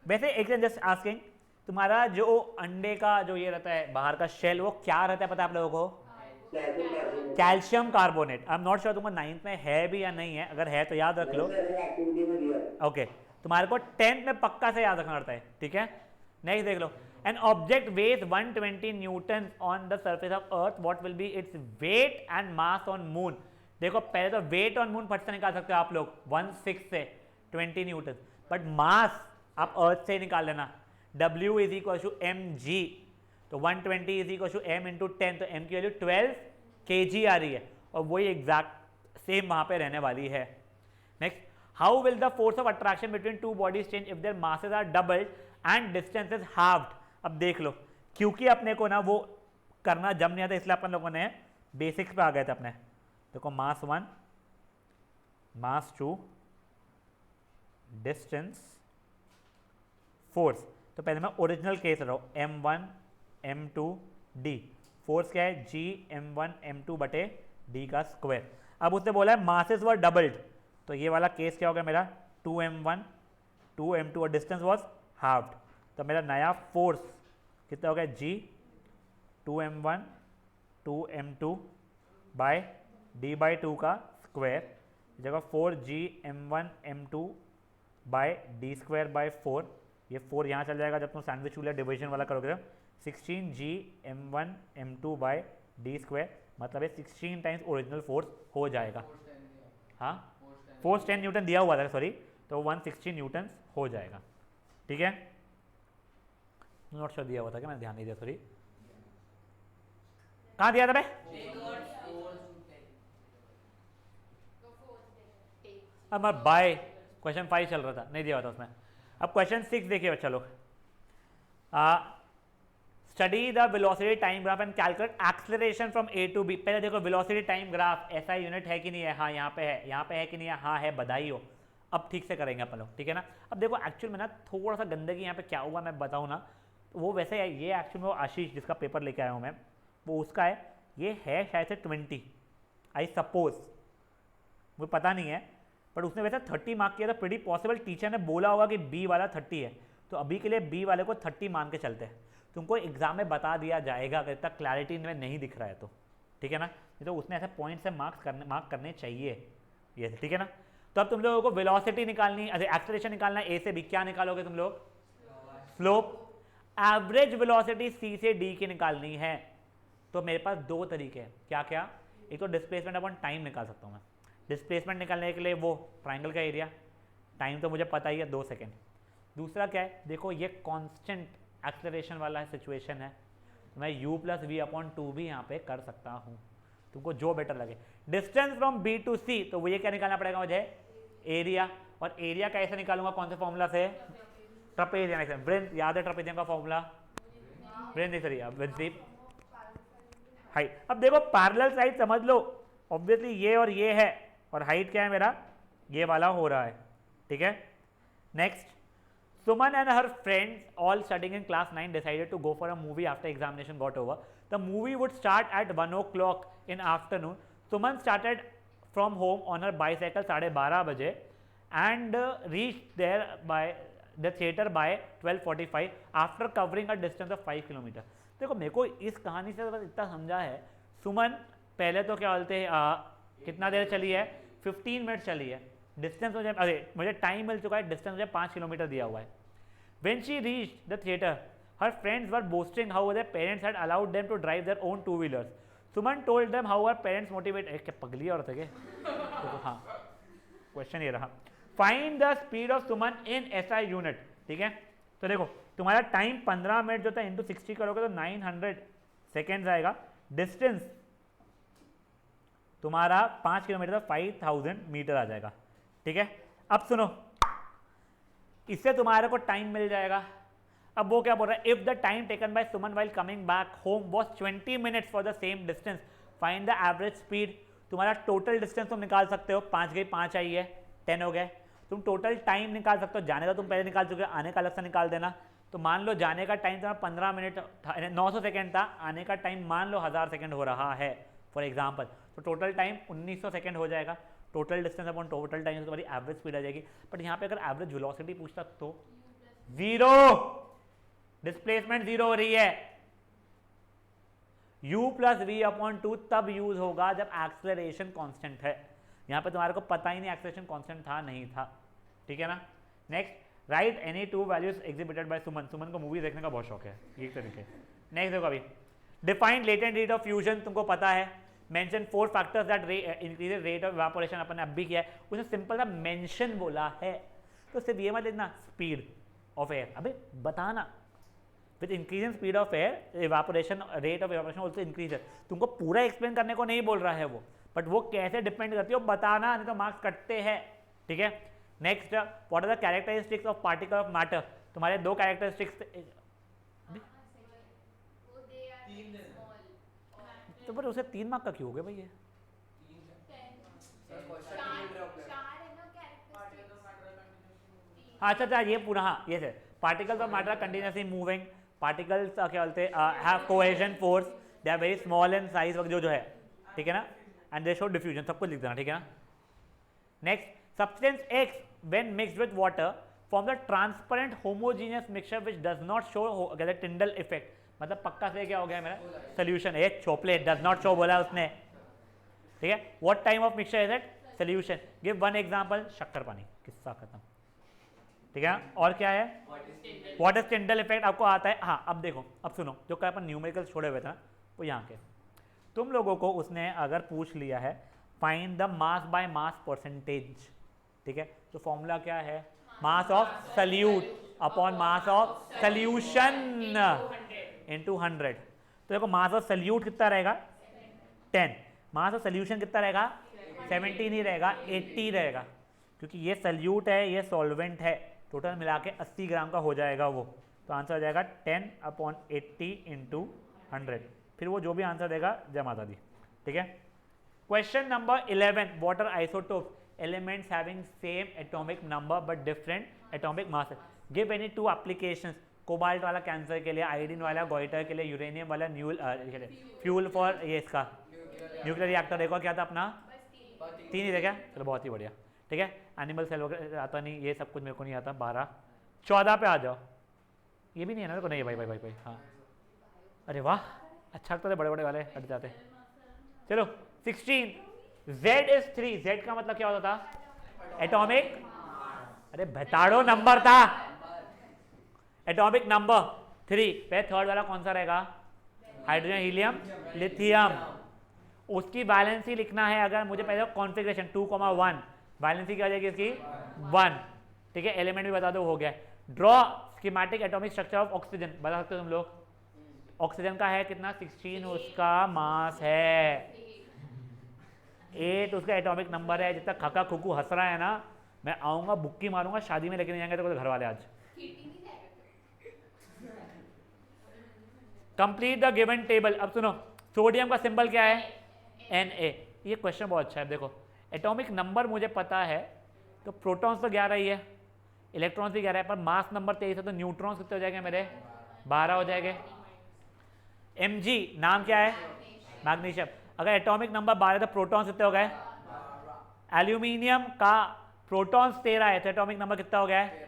वैसे एक जस्ट आस्किंग, तुम्हारा जो अंडे का जो ये रहता है बाहर का शेल, वो क्या रहता है पता है आप लोगों को, calcium carbonate. I am not sure तुमको 9th में है भी या नहीं है, अगर है तो याद रख लो, ओके। तुम्हारे को 10th में पक्का से याद रखना पड़ता है, ठीक है। नेक्स्ट देख लो, an object weighs 120 newton on the surface of earth, what will be its weight and mass on moon. देखो पहले तो वेट ऑन मून फट से निकाल सकते हो आप लोग 16 से 20 न्यूटन, बट मास आप अर्थ से निकाल लेना, W is equal to mg, तो 120 is equal to m into 10, तो m की वैल्यू 12 kg आ रही है, और वही एग्जैक्ट सेम वहां पे रहने वाली है। Next, how will the force of attraction between two bodies change if their masses are doubled and distance is halved. अब देख लो, क्योंकि अपने को ना वो करना जम नहीं आता, इसलिए अपन लोगों ने बेसिक्स पे आ गए थे अपने। देखो मास 1, मास 2, डिस्टेंस, फोर्स। तो पहले मैं ओरिजिनल केस रहा हूँ, m1 m2 d, फोर्स क्या है g m1 m2 बटे d का स्क्वायर। अब उसने बोला है मासेस वर डबल्ड, तो ये वाला केस क्या हो गया मेरा 2m1 2m2 और डिस्टेंस वॉज हाफ्ड, तो मेरा नया फोर्स कितना हो गया g 2m1 2m2 bye d by 2 का स्क्वायर, जगह 4g m1 m2 bye D square by 4, ये 4 यहाँ चल जाएगा जब तुम सैंडविच चूल्हा डिवीजन वाला करोगे, 16g m1 m2 bye D square, मतलब ये 16 टाइम्स ओरिजिनल फोर्स हो जाएगा। हाँ, फोर्स 10 न्यूटन दिया हुआ था सॉरी, तो 160 न्यूटन हो जाएगा, ठीक है। नॉट श्योर दिया हुआ था क्या, मैंने ध्यान नहीं दिया, सॉरी। कहाँ दिया था भाई, अब बाय क्वेश्चन 5 चल रहा था, नहीं दिया हुआ था उसमें। अब क्वेश्चन 6 देखिए बच्चा लोग, study the velocity time graph and calculate acceleration from A to B. पहले देखो वेलोसिटी टाइम ग्राफ ऐसा यूनिट है कि नहीं है, हाँ यहाँ पे है, यहाँ पे है कि नहीं है, हाँ है, बधाई हो। अब ठीक से करेंगे अपन लोग, ठीक है ना। अब देखो एक्चुअल में ना थोड़ा सा गंदगी यहाँ पे क्या हुआ मैं बताऊँ ना, वो वैसे है, ये एक्चुअल में वो आशीष जिसका पेपर लेके आया हूँ मैं, वो उसका है, ये है शायद से 20 आई सपोज, मुझे पता नहीं है, बट उसने वैसे 30 मार्क किया था, प्रीटी पॉसिबल टीचर ने बोला होगा कि बी वाला 30 है, तो अभी के लिए बी वाले को 30 मान के चलते हैं। तुमको एग्जाम में बता दिया जाएगा अगर इतना क्लैरिटी में नहीं दिख रहा है तो, ठीक है ना। नहीं तो उसने ऐसे पॉइंट से मार्क करने चाहिए ये, ठीक है ना। तो अब तुम लोगों को वेलोसिटी निकालनी, अरे एक्सेलरेशन निकालना है, ए से बी, क्या निकालोगे तुम लोग, स्लोप। एवरेज वेलोसिटी सी से डी की निकालनी है, तो मेरे पास 2 तरीके हैं, क्या क्या, एक तो डिस्प्लेसमेंट अपॉन टाइम निकाल सकता हूँ मैं। डिस्प्लेसमेंट निकालने के लिए वो ट्राइंगल का एरिया, टाइम तो मुझे पता ही है 2 सेकेंड। दूसरा क्या है, देखो ये कांस्टेंट एक्सेलरेशन वाला सिचुएशन है, तो मैं u प्लस वी अपॉन 2 भी यहाँ पे कर सकता हूँ, तुमको जो बेटर लगे। डिस्टेंस फ्रॉम बी टू सी, तो वो ये क्या निकालना पड़ेगा मुझे, एरिया, और एरिया कैसे निकालूंगा, कौन से फॉर्मूला से, ट्रपेजियम। वृत्त याद है ट्रपेजियम का फॉर्मूला, वृत्त हाइट। अब देखो पैरेलल साइड समझ लो, ऑब्वियसली ये और ये है, और हाइट क्या है मेरा, ये वाला हो रहा है, ठीक है। Next, Suman and her friends, all studying in class 9, decided to go for a movie after examination got over. The movie would start at 1 o'clock in afternoon. Suman started from home on her bicycle 12:30 बजे and reached there by the theater by 12:45 after covering a distance of 5 kilometer. देखो मेरे को इस कहानी से बस इतना समझा है, सुमन पहले तो क्या बोलते हैं, कितना देर चली है, 15 मिनट चली है। डिस्टेंस मुझे, अरे मुझे टाइम मिल चुका है, डिस्टेंस मुझे 5 किलोमीटर दिया हुआ है। When she reached the theater, her friends were boasting how their parents had allowed them to drive their own two-wheelers. Suman told them how her parents motivated. क्या पगली औरत है क्या? तो हाँ, क्वेश्चन ये रहा, find the speed of Suman in SI unit, ठीक है। तो देखो तुम्हारा टाइम 15 मिनट जो था इंटू 60 करोगे तो 900 सेकेंड्स आएगा। डिस्टेंस तुम्हारा 5 किलोमीटर 5000 मीटर आ जाएगा। ठीक है, अब सुनो, इससे तुम्हारे को टाइम मिल जाएगा। अब वो क्या बोल रहा है, if the time taken by Suman while coming back home was 20 minutes for the same distance, find the average speed. तुम्हारा टोटल डिस्टेंस तुम निकाल सकते हो, 5 गई 5 आई है, 10 हो गए। तुम टोटल टाइम निकाल सकते हो, जाने का तुम पहले निकाल चुके हो, आने का अलग से निकाल देना। तो मान लो जाने का टाइम तुम्हारा 15 मिनट 900 सेकेंड था, आने का टाइम मान लो 1000 सेकेंड हो रहा है फॉर एग्जाम्पल, तो टोटल टाइम 1900 सेकेंड हो जाएगा। Total distance upon total time से तुम्हारी एवरेज स्पीड आ जाएगी। बट यहाँ पे अगर एवरेज वेलोसिटी पूछता तो जीरो, डिस्प्लेसमेंट जीरो हो रही है। u प्लस वी अपॉन 2 तब यूज होगा जब एक्सेलरेशन कांस्टेंट है। यहां पे तुम्हारे को पता ही नहीं एक्सेलरेशन कांस्टेंट था नहीं था। ठीक है ना। Next, write any two values exhibited by Suman. Suman को मूवी देखने का बहुत शौक है एक तरीके। नेक्स्ट देखो अभी, define latent rate of fusion, तुमको पता है। Mention 4 factors that increases rate of evaporation, अपन ने अब भी किया है। उसने सिंपल सा मेंशन बोला है, तो सिर्फ ये मत लिखना स्पीड ऑफ एयर, अबे बताना with increasing speed of air evaporation rate of evaporation also increases. तुमको पूरा एक्सप्लेन करने को नहीं बोल रहा है वो, बट वो कैसे डिपेंड करती है वो बताना, नहीं तो मार्क्स कटते हैं। ठीक है। Next, what are the characteristics of particle of matter. तुम्हारे दो कैरेक्टरिस्टिक्स, तो पर उसे 3 मार्क का क्यों हो गया भाई ये? अच्छा अच्छा, ये पूरा, हाँ ये है particles of matter continuously moving, particles क्या बोलते हैं, have cohesion force, they are very small in size, जो है। ठीक है ना। एंड दे शो डिफ्यूजन, सब कुछ लिख देना। ठीक है ना। Next, substance x when mixed with water form the transparent homogeneous mixture which does not show Tyndall effect. मतलब पक्का से क्या हो गया मेरा सोल्यूशन, एक छोपले डज नॉट शो बोला उसने। ठीक है। What time of mixture is it, solution. Give one example, शक्कर पानी, किस्सा खत्म। ठीक है। और क्या है, व्हाट इज टिंडल इफेक्ट, आपको आता है। हाँ अब देखो, अब सुनो, जो कल अपन न्यूमेरिकल छोड़े हुए थे ना, वो यहाँ के तुम लोगों को उसने अगर पूछ लिया है find the mass by mass percentage. ठीक है। तो फॉर्मूला क्या है, mass of solute upon mass of solution into 100। तो देखो मास ऑफ सल्यूट कितना रहेगा 10, मास ऑफ सल्यूशन कितना रहेगा 70 नहीं रहेगा 80 रहेगा, क्योंकि ये सल्यूट है ये सॉल्वेंट है। टोटल मिला के 80 ग्राम का हो जाएगा वो। तो आंसर आ जाएगा 10 अपॉन 80 इंटू 100। फिर वो जो भी आंसर देगा जय माता दी। ठीक है। Question number 11, water isotope elements having same atomic number but different atomic mass. Give any 2 applications, cobalt वाला कैंसर के लिए, आयोडीन वाला गोइटर के लिए, यूरेनियम वाला फ्यूल फॉर ये इसका न्यूक्लियर रिएक्टर। देखो क्या था अपना 3 ही देखा, चलो बहुत ही बढ़िया। ठीक है। एनिमल सेल वगैरह आता नहीं, ये सब कुछ मेरे को नहीं आता। 12 14 पे आ जाओ, ये भी नहीं है ना मेरे को, नहीं भाई भाई भाई भाई हाँ, अरे वाह अच्छा लगता है, बड़े बड़े वाले हट जाते। चलो 16, Z इज 3, Z का मतलब क्या होता था एटॉमिक, अरे भताड़ो नंबर था, एटॉमिक नंबर 3। पे थर्ड वाला कौन सा रहेगा, हाइड्रोजन हीलियम लिथियम। उसकी वैलेंसी लिखना है, अगर मुझे पहले कॉन्फ़िगरेशन 2,1, वैलेंसी क्या हो जाएगी इसकी 1। ठीक है। एलिमेंट भी बता दो, हो गया। Draw schematic atomic structure of oxygen, बता सकते हो तुम लोग। ऑक्सीजन का है कितना 16, उसका मास है 8, उसका एटॉमिक नंबर है। जितना खका खुकू हंस रहा है ना, मैं आऊंगा बुक्की मारूंगा, शादी में लेके नहीं जाएंगे तो घर वाले आज। Complete the given table. अब सुनो, सोडियम का सिंबल क्या है Na। ये क्वेश्चन बहुत अच्छा है। देखो एटॉमिक नंबर मुझे पता है, तो प्रोटॉन्स तो 11 ही है, इलेक्ट्रॉन्स भी 11 है, पर मास नंबर 23 है, तो न्यूट्रॉन्स कितने हो जाएंगे मेरे 12 हो जाएंगे। Mg नाम क्या है मैग्नीशियम, अगर एटॉमिक नंबर 12 तो प्रोटॉन्स कितने हो गए। एल्यूमिनियम का प्रोटॉन्स 13 है, तो एटॉमिक नंबर कितना हो गया है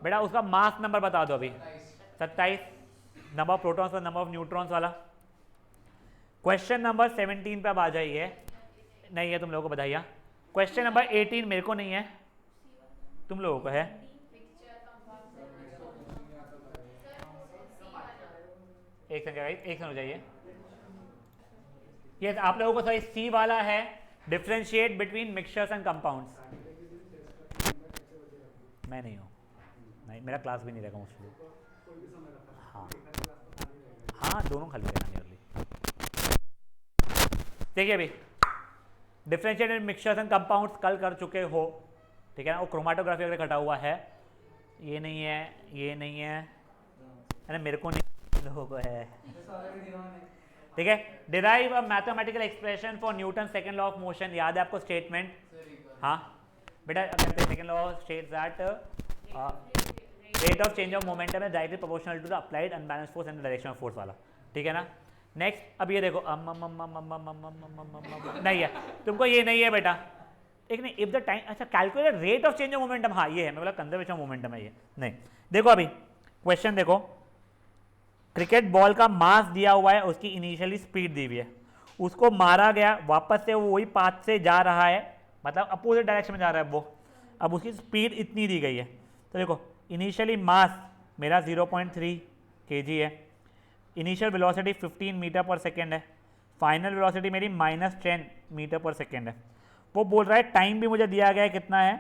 बेटा, उसका मास नंबर बता दो अभी 27, नंबर ऑफ प्रोटॉन्स और नंबर ऑफ न्यूट्रॉन्स वाला। क्वेश्चन नंबर 17 पे अब आ जाइए, नहीं है तुम लोगों को बधाइया। क्वेश्चन नंबर 18 मेरे को नहीं है, तुम लोगों को है। एक सेकंड गाइस, एक सेकंड हो जाइए। ये आप लोगों को सही सी वाला है, differentiate between mixtures and compounds. मैं नहीं हूं, नहीं, मेरा क्लास भी नहीं रहेगा मोस्टली। हाँ हाँ, दोनों खाली रहना नियरली। देखिए अभी डिफरेंशिएटेड मिक्सचर्स एंड कंपाउंड्स कल कर चुके हो, ठीक है ना। वो क्रोमाटोग्राफी अगर कटा हुआ है, ये नहीं है, ये नहीं है, अरे मेरे को नहीं, लोगों को है, ठीक है। Derive a mathematical expression for Newton second law of motion, याद है आपको स्टेटमेंट? हाँ बेटा, second law states that rate of change of momentum is directly proportional to the applied unbalanced force and the direction of force वाला, ठीक है ना। Next अब ये देखो, नहीं है तुमको, ये नहीं है बेटा, एक नहीं, इफ द टाइम, अच्छा calculate rate of change of momentum, हाँ ये है, मैं बोला कंजर्वेशन ऑफ मोमेंटम है, ये नहीं। देखो अभी क्वेश्चन देखो, क्रिकेट बॉल का मास दिया हुआ है, उसकी इनिशियली स्पीड दी हुई है, उसको मारा गया, वापस से वो वही पाथ से जा रहा है, मतलब अपोजिट डायरेक्शन में जा रहा है वो, अब उसकी स्पीड इतनी दी गई है। तो देखो इनिशियली मास मेरा 0.3 kg है, initial velocity 15 metre per second है, फाइनल वेलोसिटी मेरी -10 मीटर पर सेकेंड है। वो बोल रहा है टाइम भी मुझे दिया गया है, कितना है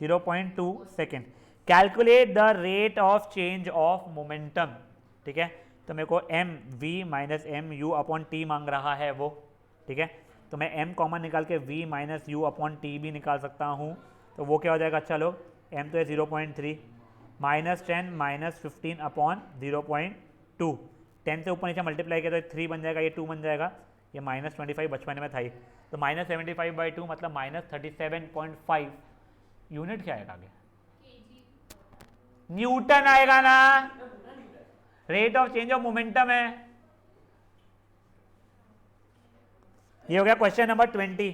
0.2 second. Calculate the rate of change of momentum, ठीक है। तो मेरे को M V minus M U upon T मांग रहा है वो, ठीक है। तो मैं m कॉमन निकाल के v minus you upon T भी निकाल सकता हूँ। तो वो क्या हो जाएगा, अच्छा लोग, m तो है 0.3, -10 -15 अपॉन 0.2, 10 से ऊपर नीचे मल्टीप्लाई किया तो 3 बन जाएगा, ये 2 बन जाएगा, ये -25 बचपन में था ही, तो -75/2 मतलब -37.5 यूनिट क्या आएगा आगे, न्यूटन आएगा ना, rate of change of momentum है। ये हो गया question number 20।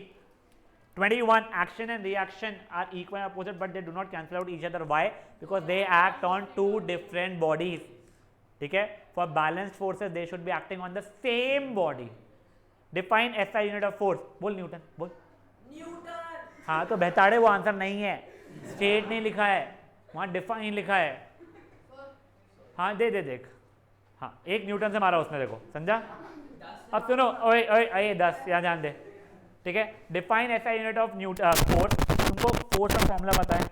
21 action and reaction are equal and opposite but they do not cancel out each other, why? Because they act on two different bodies, ठीक है। For balanced forces they should be acting on the same body. Define SI unit of force, बोल Newton, बोल Newton. हाँ तो बेहताड़े वो answer नहीं है, state नहीं लिखा है वहां, डिफाइन लिखा है। हाँ दे दे देख, हाँ एक न्यूटन से मारा उसने, देखो समझा। अब सुनो, ओए ओए ओए 10 यहाँ ध्यान दे, ठीक है। Define SI unit of force, तुमको फोर्स का फॉर्मूला पता है,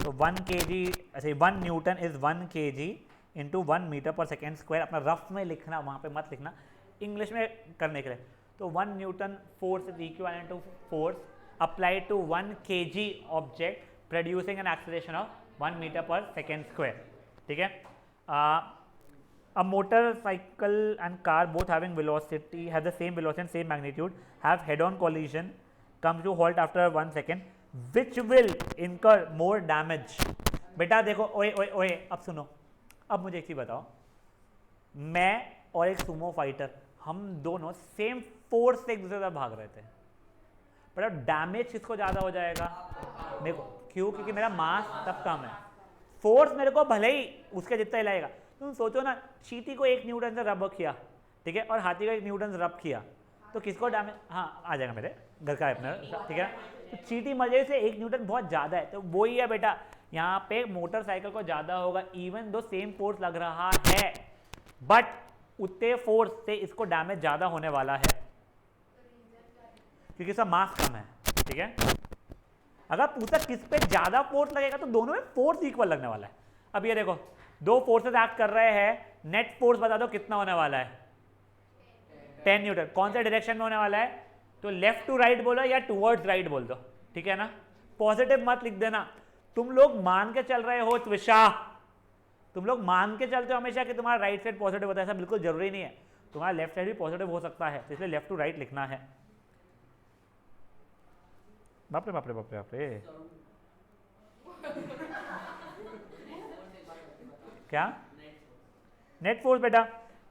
तो 1 kg, ऐसे 1 newton is 1 kg into 1 metre per second square. अपना रफ में लिखना, वहाँ पे मत लिखना, इंग्लिश में करने के लिए। तो 1 newton force is equivalent to force applied to 1 kg object producing an acceleration of 1 metre per second square, ठीक है। A motorcycle and car both have the same velocity and same magnitude, have head-on collision, come to halt after 1 second, which will incur more damage? बेटा देखो, ओए ओए ओए, अब सुनो, अब मुझे एक चीज बताओ, मैं और एक सुमो फाइटर, हम दोनों सेम फोर्स से एक दूसरे तरफ भाग रहे थे, बट डैमेज किसको ज्यादा हो जाएगा? देखो क्यों? क्योंकि मेरा मास तब कम है, फोर्स मेरे को भले ही उसके जितना ही लगेगा। तुम सोचो ना, चींटी को 1 न्यूटन से रब किया, ठीक है, और हाथी को 1 न्यूटन से रब किया, तो किसको डैमेज? हाँ आ जाएगा, मेरे घर का है अपना, ठीक है। तो चींटी मजे से 1 न्यूटन बहुत ज़्यादा है, तो वही है बेटा, यहाँ पे मोटरसाइकिल को ज़्यादा होगा, इवन दो सेम फोर्स लग रहा है, बट उतने फोर्स से इसको डैमेज ज़्यादा होने वाला है, क्योंकि इसका मास कम है, ठीक है। अगर पूछा किस पे ज़्यादा फोर्स लगेगा, तो दोनों में फोर्स इक्वल लगने वाला है। अब ये देखो, दो फोर्सेस एक्ट कर रहे हैं, नेट फोर्स बता दो कितना होने वाला है? 10 न्यूटन। कौन से डायरेक्शन में होने वाला है? तो लेफ्ट टू राइट बोलो या टुवर्ड्स राइट बोल दो, ठीक है ना। पॉजिटिव मत लिख देना। तुम लोग मान के चल रहे हो त्विषा, तुम लोग मान के चलते हो हमेशा कि तुम्हारा राइट साइड पॉजिटिव होता है, ऐसा बिल्कुल जरूरी नहीं है, तुम्हारा लेफ्ट साइड भी पॉजिटिव हो सकता है, तो इसलिए लेफ्ट टू राइट लिखना है। बाप रे बाप रे बाप रे बाप रे, क्या नेट फोर्स बेटा?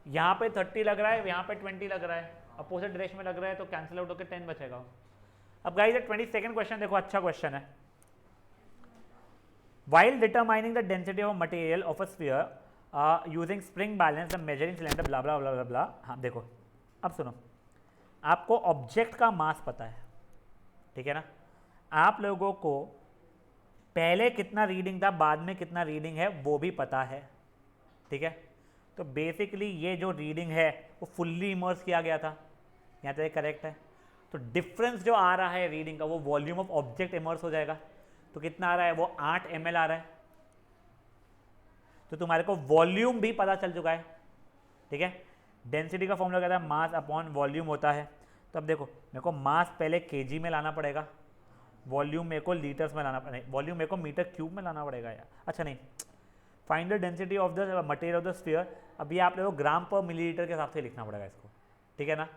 यहाँ पे 30 लग रहा है, यहाँ पे 20 लग रहा है, अपोजिट डायरेक्शन में लग रहा है, तो कैंसिल आउट होकर 10 बचेगा। अब गाइस 22nd क्वेश्चन देखो, अच्छा क्वेश्चन है। While determining the density of material of a sphere using spring balance the measuring cylinder blah blah blah blah blah। हाँ देखो, अब सुनो, आपको ऑब्जेक्ट का मास पता है, ठीक है ना। आप लोगों को पहले कितना रीडिंग था, बाद में कितना रीडिंग है वो भी पता है, ठीक है। तो बेसिकली ये जो रीडिंग है वो फुल्ली इमर्स किया गया था, यहाँ तक करेक्ट है। तो डिफरेंस जो आ रहा है रीडिंग का, वो वॉल्यूम ऑफ ऑब्जेक्ट इमर्स हो जाएगा। तो कितना आ रहा है वो? 8 ml आ रहा है, तो तुम्हारे को वॉल्यूम भी पता चल चुका है, ठीक है। डेंसिटी का फॉर्मूला क्या था, मास अपॉन वॉल्यूम होता है। तो अब देखो मेरे को मास पहले केजी में लाना पड़ेगा, वॉल्यूम मेरे को लीटर्स में लाना पड़ेगा, वॉल्यूम मेरे को मीटर क्यूब में लाना पड़ेगा यार। अच्छा नहीं, find the density of the material of the sphere, अभी आप लोगों को ग्राम पर मिलीलीटर के हिसाब से लिखना पड़ेगा इसको, ठीक है ना।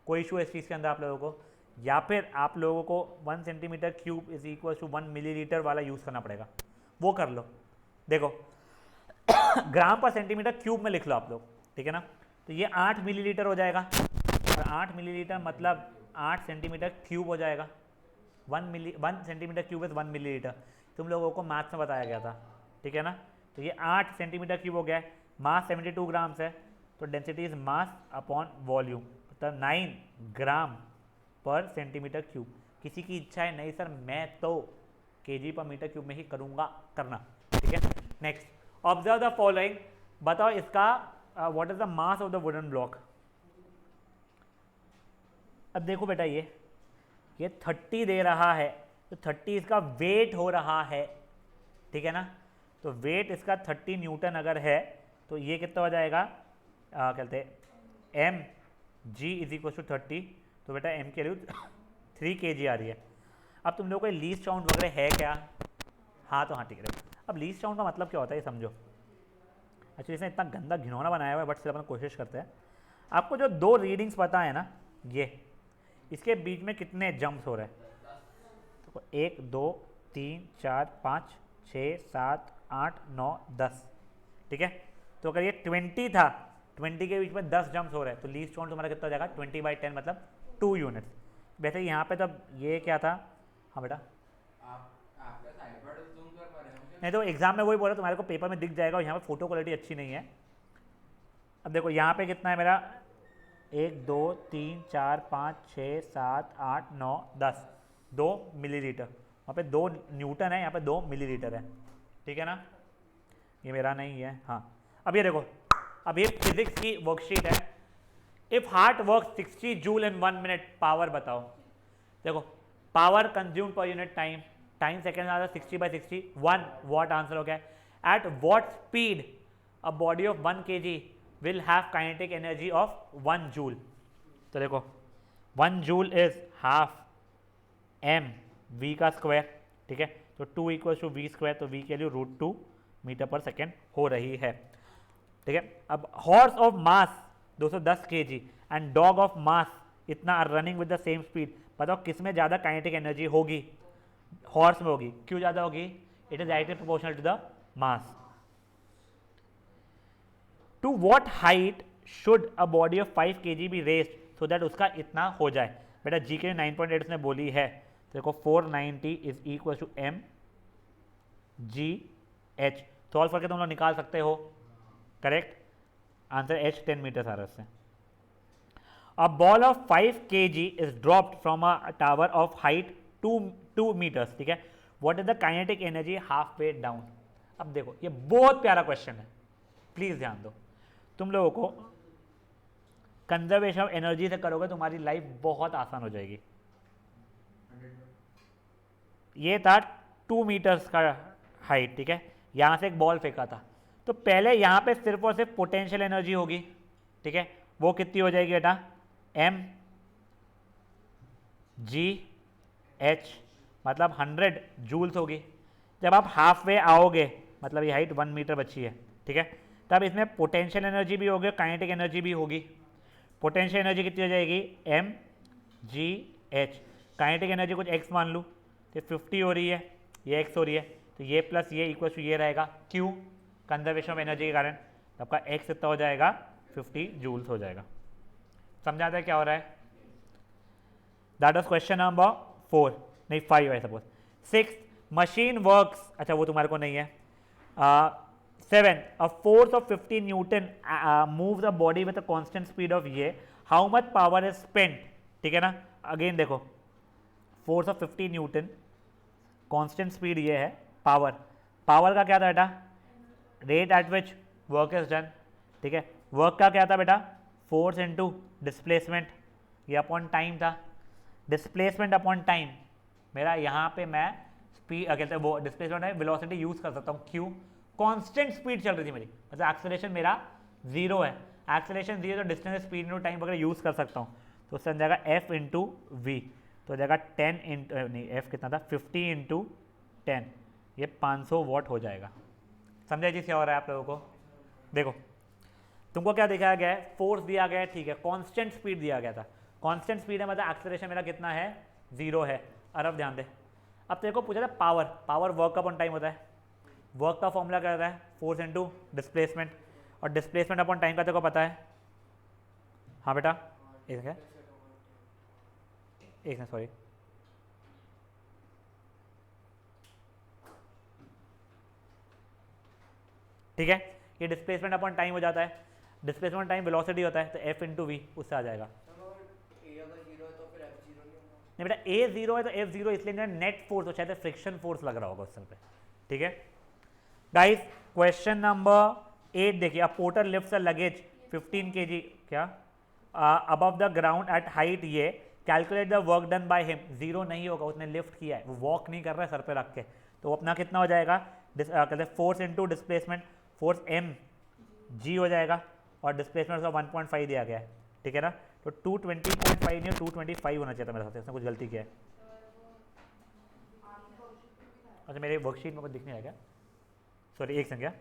कोई इशू है इस चीज़ के अंदर आप लोगों को, या फिर आप लोगों को 1 centimetre cube is equal to 1 millilitre वाला यूज़ करना पड़ेगा, वो कर लो। देखो ग्राम पर सेंटीमीटर क्यूब में लिख लो आप लोग, ठीक है ना। तो ये 8 मिलीलीटर हो जाएगा, और 8 मिलीलीटर मतलब 8 सेंटीमीटर क्यूब हो जाएगा। 1 सेंटीमीटर क्यूब इज 1 मिलीलीटर, तुम लोगों को मैथ्स में बताया गया था, ठीक है ना। तो ये 8 सेंटीमीटर क्यूब हो गया है, मास 72 ग्राम्स है, तो density is mass upon volume, मतलब 9 ग्राम पर सेंटीमीटर क्यूब। किसी की इच्छा है नहीं सर मैं तो केजी पर मीटर क्यूब में ही करूँगा, करना, ठीक है। नेक्स्ट, ऑब्जर्व द फॉलोइंग, बताओ इसका what is the mass of the wooden block. अब देखो बेटा ये 30 दे रहा है, तो 30 इसका वेट हो रहा है, ठीक है ना। तो वेट इसका 30 न्यूटन अगर है, तो ये कितना हो जाएगा, कहते हैं M G is equal to 30, तो बेटा एम के लिए 3 kg आ रही है। अब तुम लोगों को लीस्ट काउंट वगैरह है क्या, हाँ तो हाँ ठीक है। अब लीस्ट काउंट का मतलब क्या होता है ये समझो। एक्चुअली इसने इतना गंदा घिनौना बनाया हुआ है, बट फिर अपन कोशिश करते हैं। आपको जो 2 रीडिंग्स पता है ना, ये इसके बीच में कितने जंप्स हो रहे हैं, तो 1 2 3 4 5 6 7 8 9 10, ठीक है। तो अगर ये 20 था, 20 के बीच में 10 जंप्स हो रहे हैं, तो लीस्ट काउंट तुम्हारा कितना हो जाएगा 20/10 मतलब 2 यूनिट्स। वैसे यहाँ पे तब ये क्या था, हाँ बेटा नहीं तो एग्जाम में वही बोला, तुम्हारे को पेपर में दिख जाएगा, और यहाँ पे फोटो क्वालिटी अच्छी नहीं है। अब देखो यहाँ पे कितना है मेरा, 1 2 3 4 5 6 7 8 9 10, 2 मिलीलीटर, वहाँ पे 2 न्यूटन है, यहाँ पे 2 मिलीलीटर है, ठीक है ना। ये मेरा नहीं है, हाँ। अब ये देखो, अब ये फिजिक्स की वर्कशीट है। If heart work 60 joule in 1 minute, power बताओ। देखो power consume per unit time, time second आ रहा है 60/60, 1 वॉट आंसर हो गया। At what speed a body of 1 kg will have kinetic energy of 1 joule. तो देखो 1 joule is half m v का स्क्वायर, ठीक है। तो 2 इक्वल टू वी स्क्वायर, तो v के लिए √2 मीटर पर सेकेंड हो रही है, ठीक है। अब horse of mass 210 kg and dog of mass इतना are running with the same speed, बताओ किस में ज़्यादा काइनेटिक एनर्जी होगी, हॉर्स में होगी। क्यों ज़्यादा होगी, it is directly proportional to the mass. To what height should a body of 5 kg be raised so that उसका इतना हो जाए। बेटा जी के 9.8 उसने बोली है, तो देखो 490 is equal to m g h, solve करके तुम लोग निकाल सकते हो, करेक्ट आंसर h 10 मीटर आ रहा है। A ball of 5 kg is dropped from a tower of height 2 meters, ठीक है। What is the kinetic energy halfway down? अब देखो ये बहुत प्यारा क्वेश्चन है, प्लीज ध्यान दो। तुम लोगों को कंजर्वेशन ऑफ एनर्जी से करोगे तुम्हारी लाइफ बहुत आसान हो जाएगी। ये था 2 मीटर्स का हाइट, ठीक है। यहां से एक बॉल फेंका था, तो पहले यहां पे सिर्फ और सिर्फ पोटेंशियल एनर्जी होगी, ठीक है। वो कितनी हो जाएगी बेटा, m g h मतलब 100 जूल्स होगी। जब आप हाफ वे आओगे, मतलब ये हाइट 1 मीटर बची है, ठीक है, तब इसमें पोटेंशियल एनर्जी भी होगी, काइनेटिक एनर्जी भी होगी। पोटेंशियल एनर्जी कितनी हो जाएगी, m g h, kinetic energy कुछ x मान लूँ, तो 50 हो रही है, ये x हो रही है, तो ये प्लस ये इक्वल टू ये रहेगा, क्यों, कंजर्वेशन ऑफ एनर्जी के कारण। तो आपका x कितना हो जाएगा, 50 जूल्स हो जाएगा। समझा था क्या हो रहा है। दैट वाज क्वेश्चन नंबर 4, नहीं 5 है सपोज। 6 मशीन वर्क्स, अच्छा वो तुम्हारे को नहीं है। 7 a force of 50 newton move the body with a constant speed of ये, how much power is spent, ठीक है ना। अगेन देखो force of 50 newton, constant speed ये है, पावर, पावर का क्या था बेटा, rate at which work is done, ठीक है। वर्क का क्या था बेटा, फोर्स इनटू डिस्प्लेसमेंट, ये अपॉन टाइम था। डिस्प्लेसमेंट अपॉन टाइम, मेरा यहाँ पे मैं स्पीड कहते हैं वो डिस्प्लेसमेंट है, वेलोसिटी यूज़ कर सकता हूँ, क्यों, कांस्टेंट स्पीड चल रही थी मेरी, मतलब एक्सेलरेशन मेरा 0 है, एक्सेलरेशन 0 तो डिस्टेंस स्पीड इनटू टाइम वगैरह यूज़ कर सकता हूँ, तो उससे जाएगा f इंटू वी, तो जाएगा 10 इंटू नहीं f कितना था 50 इंटू 10, ये 500 वॉट हो जाएगा। समझा चीज़ क्या हो रहा है आप लोगों को? देखो तुमको क्या दिखाया गया है, फोर्स दिया गया है, ठीक है, कांस्टेंट स्पीड दिया गया था, कांस्टेंट स्पीड है मतलब एक्सेलरेशन मेरा कितना है 0 है। और अब ध्यान दे, अब तेरे को पूछा था power, power work upon time होता है, वर्क का फॉर्मूला क्या होता है फोर्स इनटू डिस्प्लेसमेंट, और डिस्प्लेसमेंट अपॉन टाइम का तेरे को पता है। हाँ बेटा एक सेकंड सॉरी, ठीक है, ये डिस्प्लेसमेंट अपॉन टाइम हो जाता है, डिस्प्लेसमेंट टाइम वेलोसिटी होता है, तो f इंटू वी उससे आ जाएगा। नहीं बेटा a 0 है तो f 0 इसलिए नेट फोर्स, तो शायद फ्रिक्शन फोर्स लग रहा होगा उस पे, ठीक है गाइस। क्वेश्चन नंबर 8 देखिए, a porter lifts a luggage 15 kg क्या above the ground at height, ये calculate the work done by him, 0 नहीं होगा, उसने लिफ्ट किया है, वो वॉक नहीं कर रहा है सर पे रख के, तो वो अपना कितना हो जाएगा कहते हैं force into displacement, force m g हो जाएगा, और डिस्प्लेसमेंट उसका 1.5 दिया गया है, ठीक है ना, तो 220.5 नहीं 225 होना चाहिए था मेरे साथ, इसने कुछ गलती किया है। अच्छा मेरे वर्कशीट में कुछ दिख नहीं रहा क्या, सॉरी एक संख्या,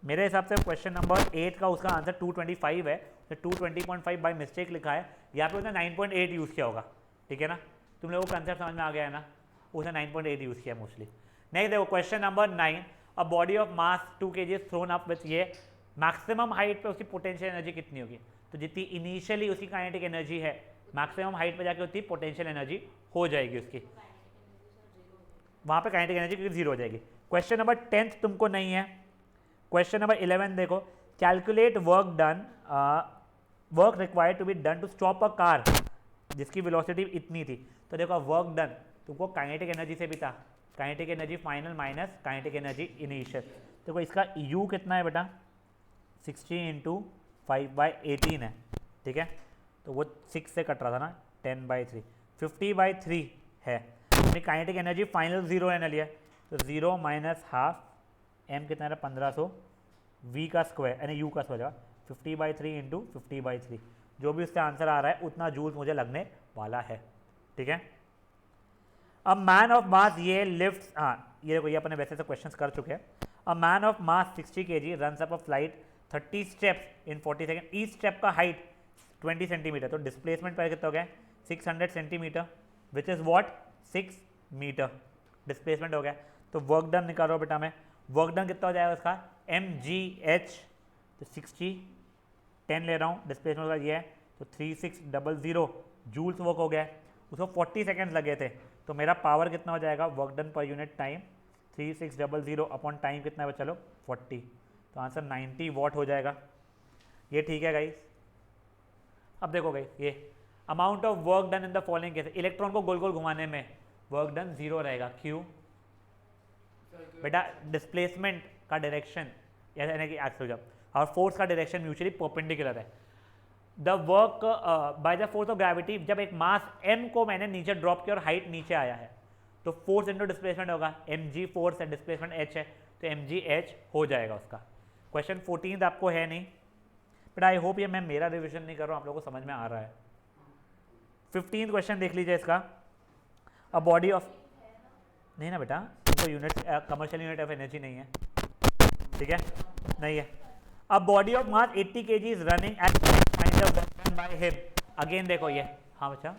मेरे हिसाब से क्वेश्चन नंबर 8 का उसका आंसर 225 है, तो 220.5 बाय मिस्टेक लिखा है, यहाँ पे उसने 9.8 यूज़ किया होगा, ठीक है ना, तुम लोगों को कंसेप्ट समझ में आ गया है ना, उसने 9.8 यूज़ किया मोस्टली। नेक्स्ट देखो question number 9, a body of mass 2 kg throne up with, ये मैक्सिमम हाइट पे उसकी पोटेंशियल एनर्जी कितनी होगी, तो जितनी इनिशियली उसकी काइनेटिक एनर्जी है, मैक्सिमम हाइट पे जाके उतनी पोटेंशियल एनर्जी हो जाएगी उसकी, वहाँ पे काइनेटिक एनर्जी क्योंकि 0 हो जाएगी। क्वेश्चन नंबर 10 तुमको नहीं है, क्वेश्चन नंबर 11 देखो, calculate work done, work required to be done to stop a car जिसकी वेलोसिटी इतनी थी, तो देखो वर्क डन तुमको काइनेटिक एनर्जी से भी था, kinetic energy final minus kinetic energy initial, देखो इसका u कितना है बेटा 60 इंटू 5/18 है, ठीक है, तो वो 6 से कट रहा था ना, 10/3 50/3 है, अपनी काइनेटिक एनर्जी फाइनल 0 है ना लिया, तो 0 माइनस हाफ m कितना है 1500 v का स्क्वायर यानी u का स्क्वायर 50/3 इंटू 50/3, जो भी उससे आंसर आ रहा है उतना जूल मुझे लगने वाला है, ठीक है। अब मैन ऑफ मास ये लिफ्ट, हाँ ये देखो ये अपने वैसे से क्वेश्चंस कर चुके हैं। A man of mass 60 kg runs up a flight 30 steps in 40 second, each step का हाइट 20 सेंटीमीटर, तो डिस्प्लेसमेंट पर कितना हो गया 600 centimetre which is what 6 metre displacement हो गया, तो वर्क डन निकालो बेटा, मैं वर्क डन कितना हो जाएगा उसका mgh, तो 60 10 ले रहा हूँ, डिस्प्लेसमेंट का ये है तो 3600 जूल्स वर्क हो गया, उसको 40 सेकेंड्स लगे थे, तो मेरा पावर कितना हो जाएगा वर्क डन पर यूनिट टाइम 3600 अपॉन टाइम कितना है चलो 40, तो आंसर 90 वॉट हो जाएगा, ये ठीक है गाइस। अब देखो गाइस ये amount of work done in the following case, electron को गोल गोल घुमाने में वर्क डन 0 रहेगा, क्यों बेटा डिस्प्लेसमेंट का डायरेक्शन यानी कि एक्सल और फोर्स का डायरेक्शन म्यूचुअली परपेंडिकुलर है। The work by the force of gravity, जब एक मास m को मैंने नीचे ड्रॉप किया और हाइट नीचे आया है, तो फोर्स इनटू डिस्प्लेसमेंट होगा, mg फोर्स है डिस्प्लेसमेंट h है, तो mgh हो जाएगा उसका। क्वेश्चन 14 आपको है नहीं बट आई होप ये मैं मेरा रिविजन नहीं कर रहा हूँ, आप लोगों को समझ में आ रहा है। 15 क्वेश्चन देख लीजिए इसका, अ बॉडी ऑफ, नहीं ना बेटा तो unit commercial unit of energy नहीं है, ठीक है नहीं है। अ body of mass 80 kg is running at find the work done by him, again देखो ये, हाँ बच्चा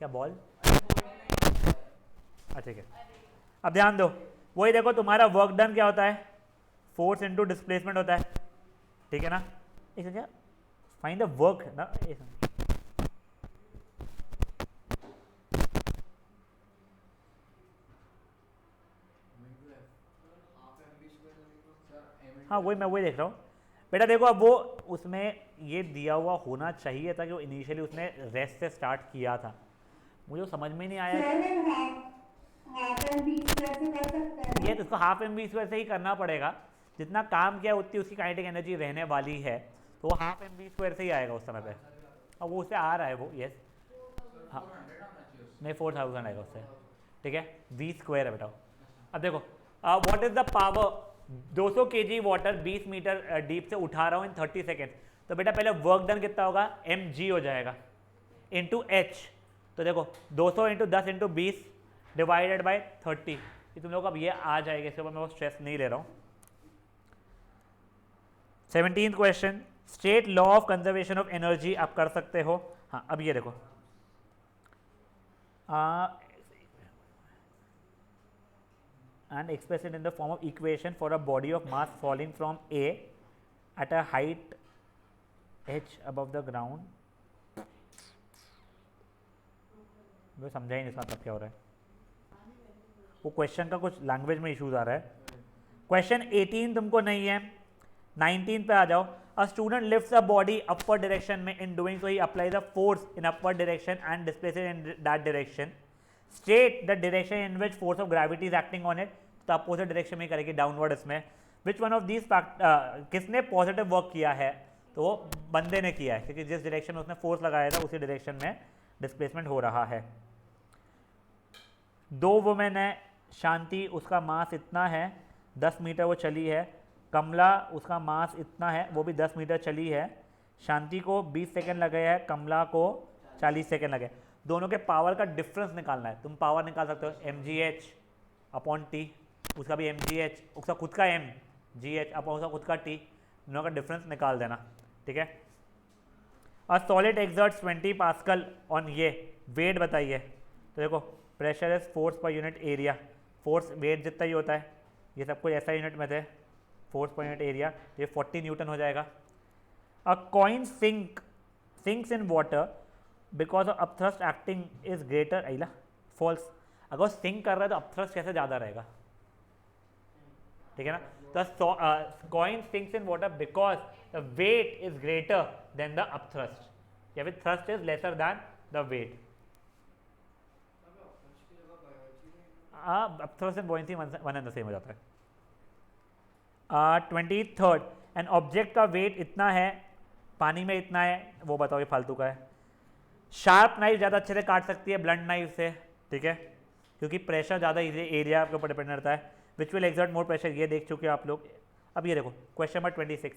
क्या बॉल, अच्छा ठीक है, अब ध्यान दो वही देखो तुम्हारा वर्क डन क्या होता है फोर्स इनटू डिस्प्लेसमेंट होता है, ठीक है ना, एक क्या फाइंड द वर्क ना, हाँ वही देख रहा हूँ बेटा, देखो अब वो उसमें ये दिया हुआ होना चाहिए था कि वो इनिशियली उसने रेस्ट से स्टार्ट किया था, मुझे वो समझ में नहीं आया ये, तो उसको हाफ एम बी स्क्वायर से ही करना पड़ेगा, जितना काम किया उतनी उसकी काइनेटिक एनर्जी रहने वाली है, तो वो हाफ एम बी स्क्वायर से ही आएगा उस समय पे, और वो उससे आ रहा है वो, यस हाँ नहीं 4000 आएगा उससे, ठीक है वी स्क्वायर है बेटा। अब देखो what is the power 200 kg water 20 metre deep से उठा रहा हूँ इन 30 सेकेंड, तो बेटा पहले वर्क डन कितना होगा, mg हो जाएगा इंटू h। तो देखो 200 इंटू 10 इंटू 20 डिवाइडेड बाई 30, ये तुम लोग अब ये आ जाएगा, इसके ऊपर मैं स्ट्रेस नहीं ले रहा हूँ। 17th question, state law of conservation of energy आप कर सकते हो। हाँ अब ये देखो, and express it in the form of equation for a body of mass falling from A at a height h above the ground। मैं समझा ही नहीं इसका मतलब क्या हो रहा है, वो क्वेश्चन का कुछ लैंग्वेज में इश्यूज आ रहा है। क्वेश्चन 18 तुमको नहीं है, 19 पे आ जाओ। A student lifts a body upward direction में, in doing so he applies a force in upward direction and displaces in that direction. State the direction in which force of gravity is acting on it, तो opposite direction में करेगी, downward इसमें। Which one of these किसने positive work किया है, तो वो बंदे ने किया है, क्योंकि जिस डायरेक्शन में उसने फोर्स लगाया था उसी डायरेक्शन में डिस्प्लेसमेंट हो रहा है। 2 वुमेन है, शांति उसका मास इतना है 10 मीटर वो चली है, कमला उसका मास इतना है वो भी 10 मीटर चली है, शांति को 20 सेकंड लगे हैं, कमला को 40 सेकंड लगे। दोनों के पावर का डिफरेंस निकालना है, तुम पावर निकाल सकते हो mgh अपॉन टी, उसका भी mgh, उसका खुद का mgh अपॉन उसका खुद का t, दोनों का डिफरेंस निकाल देना, ठीक है। A solid exerts 20 pascal on ये, वेट बताइए, तो देखो pressure is force per unit area, force weight जितना ही होता है, ये सब कुछ ऐसा यूनिट में थे, फोर्स पर यूनिट एरिया, ये 40 न्यूटन हो जाएगा। अ coin sinks in water because of upthrust acting is greater, अला फॉल्स, अगर सिंक कर रहा है तो अपथ्रस्ट कैसे ज़्यादा रहेगा, ठीक है ना। तो coin sinks in water because the weight is greater than the upthrust, या फिर thrust is lesser than the weight. Upthrust and buoyancy one and the same हो जाता है। 23rd, एन ऑब्जेक्ट का वेट इतना है, पानी में इतना है, वो बताओ ये फालतू का है। शार्प नाइफ ज़्यादा अच्छे से काट सकती है ब्लंट नाइफ से, ठीक है, क्योंकि प्रेशर ज़्यादा एरिया आपके ऊपर डिपेंड रहता है। Which will exert more pressure, ये देख चुके हो आप लोग। अब ये देखो question number 26,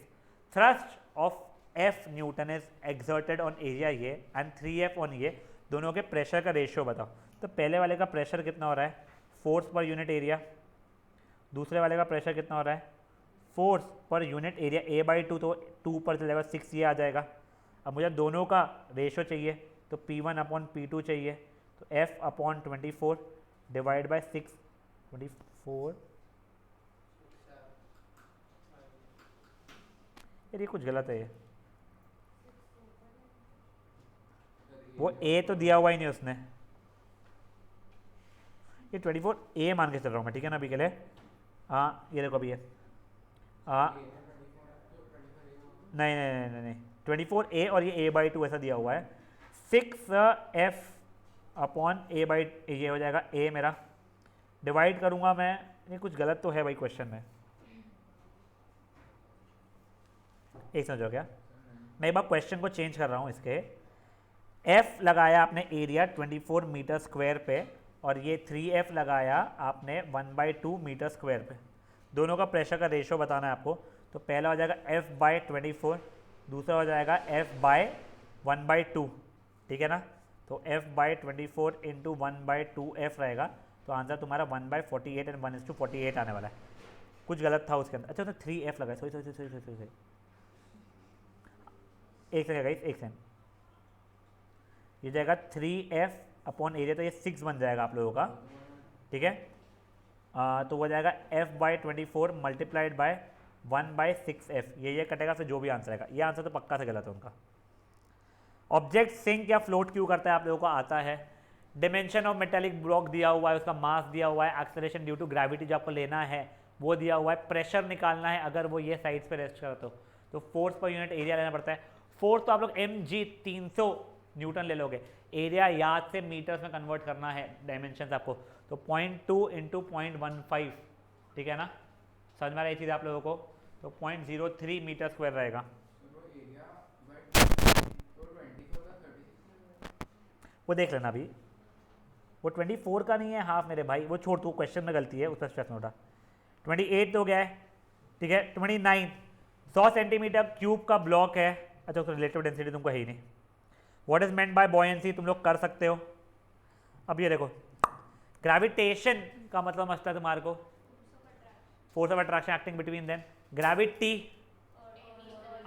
thrust of F Newton is exerted on area ये एंड 3F ऑन ये, दोनों के प्रेशर का रेशियो बताओ। तो पहले वाले का प्रेशर कितना हो रहा है, फोर्स पर यूनिट एरिया, दूसरे वाले का प्रेशर कितना हो रहा है, force per unit area A/2, तो 2 पर चलेगा 6 ये आ जाएगा। अब मुझे दोनों का रेशियो चाहिए, तो P1 अपॉन P2 चाहिए, तो F अपॉन 24 डिवाइड बाई 6, 24, ये कुछ गलत है, ये वो A तो दिया हुआ ही नहीं उसने, ये 24 A मान के चल रहा हूँ मैं, ठीक है ना अभी के लिए। हाँ ये देखो अभी ये नहीं नहीं नहीं नहीं नहीं 24 A और ये A/2 ऐसा दिया हुआ है, 6F अपॉन A/, ये हो जाएगा A मेरा, डिवाइड करूँगा मैं, ये कुछ गलत तो है भाई क्वेश्चन में, एक समझो क्या, मैं एक बार क्वेश्चन को चेंज कर रहा हूँ। इसके F लगाया आपने एरिया 24 मीटर स्क्वायर पे, और ये 3F लगाया आपने 1/2 मीटर स्क्वायर पे, दोनों का प्रेशर का रेशियो बताना है आपको। तो पहला हो जाएगा F/24, दूसरा हो जाएगा F/1/2, ठीक है ना। तो F/24 इंटू 1/2F रहेगा, तो आंसर तुम्हारा 1/48 एंड 1:48 आने वाला है। कुछ गलत था उसके अंदर, अच्छा तो 3F लगाया, सॉरी एक सेकंड गाइस, एक सेकंड, ये जाएगा 3F अपॉन एरिया, तो ये 6 बन जाएगा आप लोगों का, ठीक है। तो वो जाएगा F/24 मल्टीप्लाइड बाय 1/6F, ये कटेगा, फिर जो भी आंसर आएगा, ये आंसर तो पक्का से गलत है उनका। ऑब्जेक्ट सिंक या फ्लोट क्यों करता है आप लोगों को आता है, डिमेंशन ऑफ मेटेलिक ब्लॉक दिया हुआ है, उसका मास दिया हुआ है, एक्सेलरेशन ड्यू टू ग्रेविटी जो आपको लेना है वो दिया हुआ है, प्रेशर निकालना है अगर वो ये साइड्स पे रेस्ट करता तो फोर्स पर यूनिट एरिया लेना पड़ता है। फोर्स तो आप लोग mg 300 न्यूटन ले लोगे, एरिया याद से मीटर्स में कन्वर्ट करना है डायमेंशन आपको, तो 0.2 इंटू 0.15, ठीक है ना, समझ में आ रही चीज़ आप लोगों को, तो 0.03 मीटर स्क्वायर रहेगा। वो देख लेना अभी, वो 24 का नहीं है हाफ मेरे भाई, वो छोड़, तू क्वेश्चन में गलती है, उस पर स्ट्रेस में उठा। 28 हो गया है, ठीक है। 29 100 सेंटीमीटर क्यूब का ब्लॉक है। अच्छा उसका रिलेटिव डेंसिटी तुमको है ही नहीं। What is meant by buoyancy तुम लोग कर सकते हो। अब ये देखो ग्रेविटेशन का मतलब मसला है तुम्हारे को, force of attraction acting between them. Gravity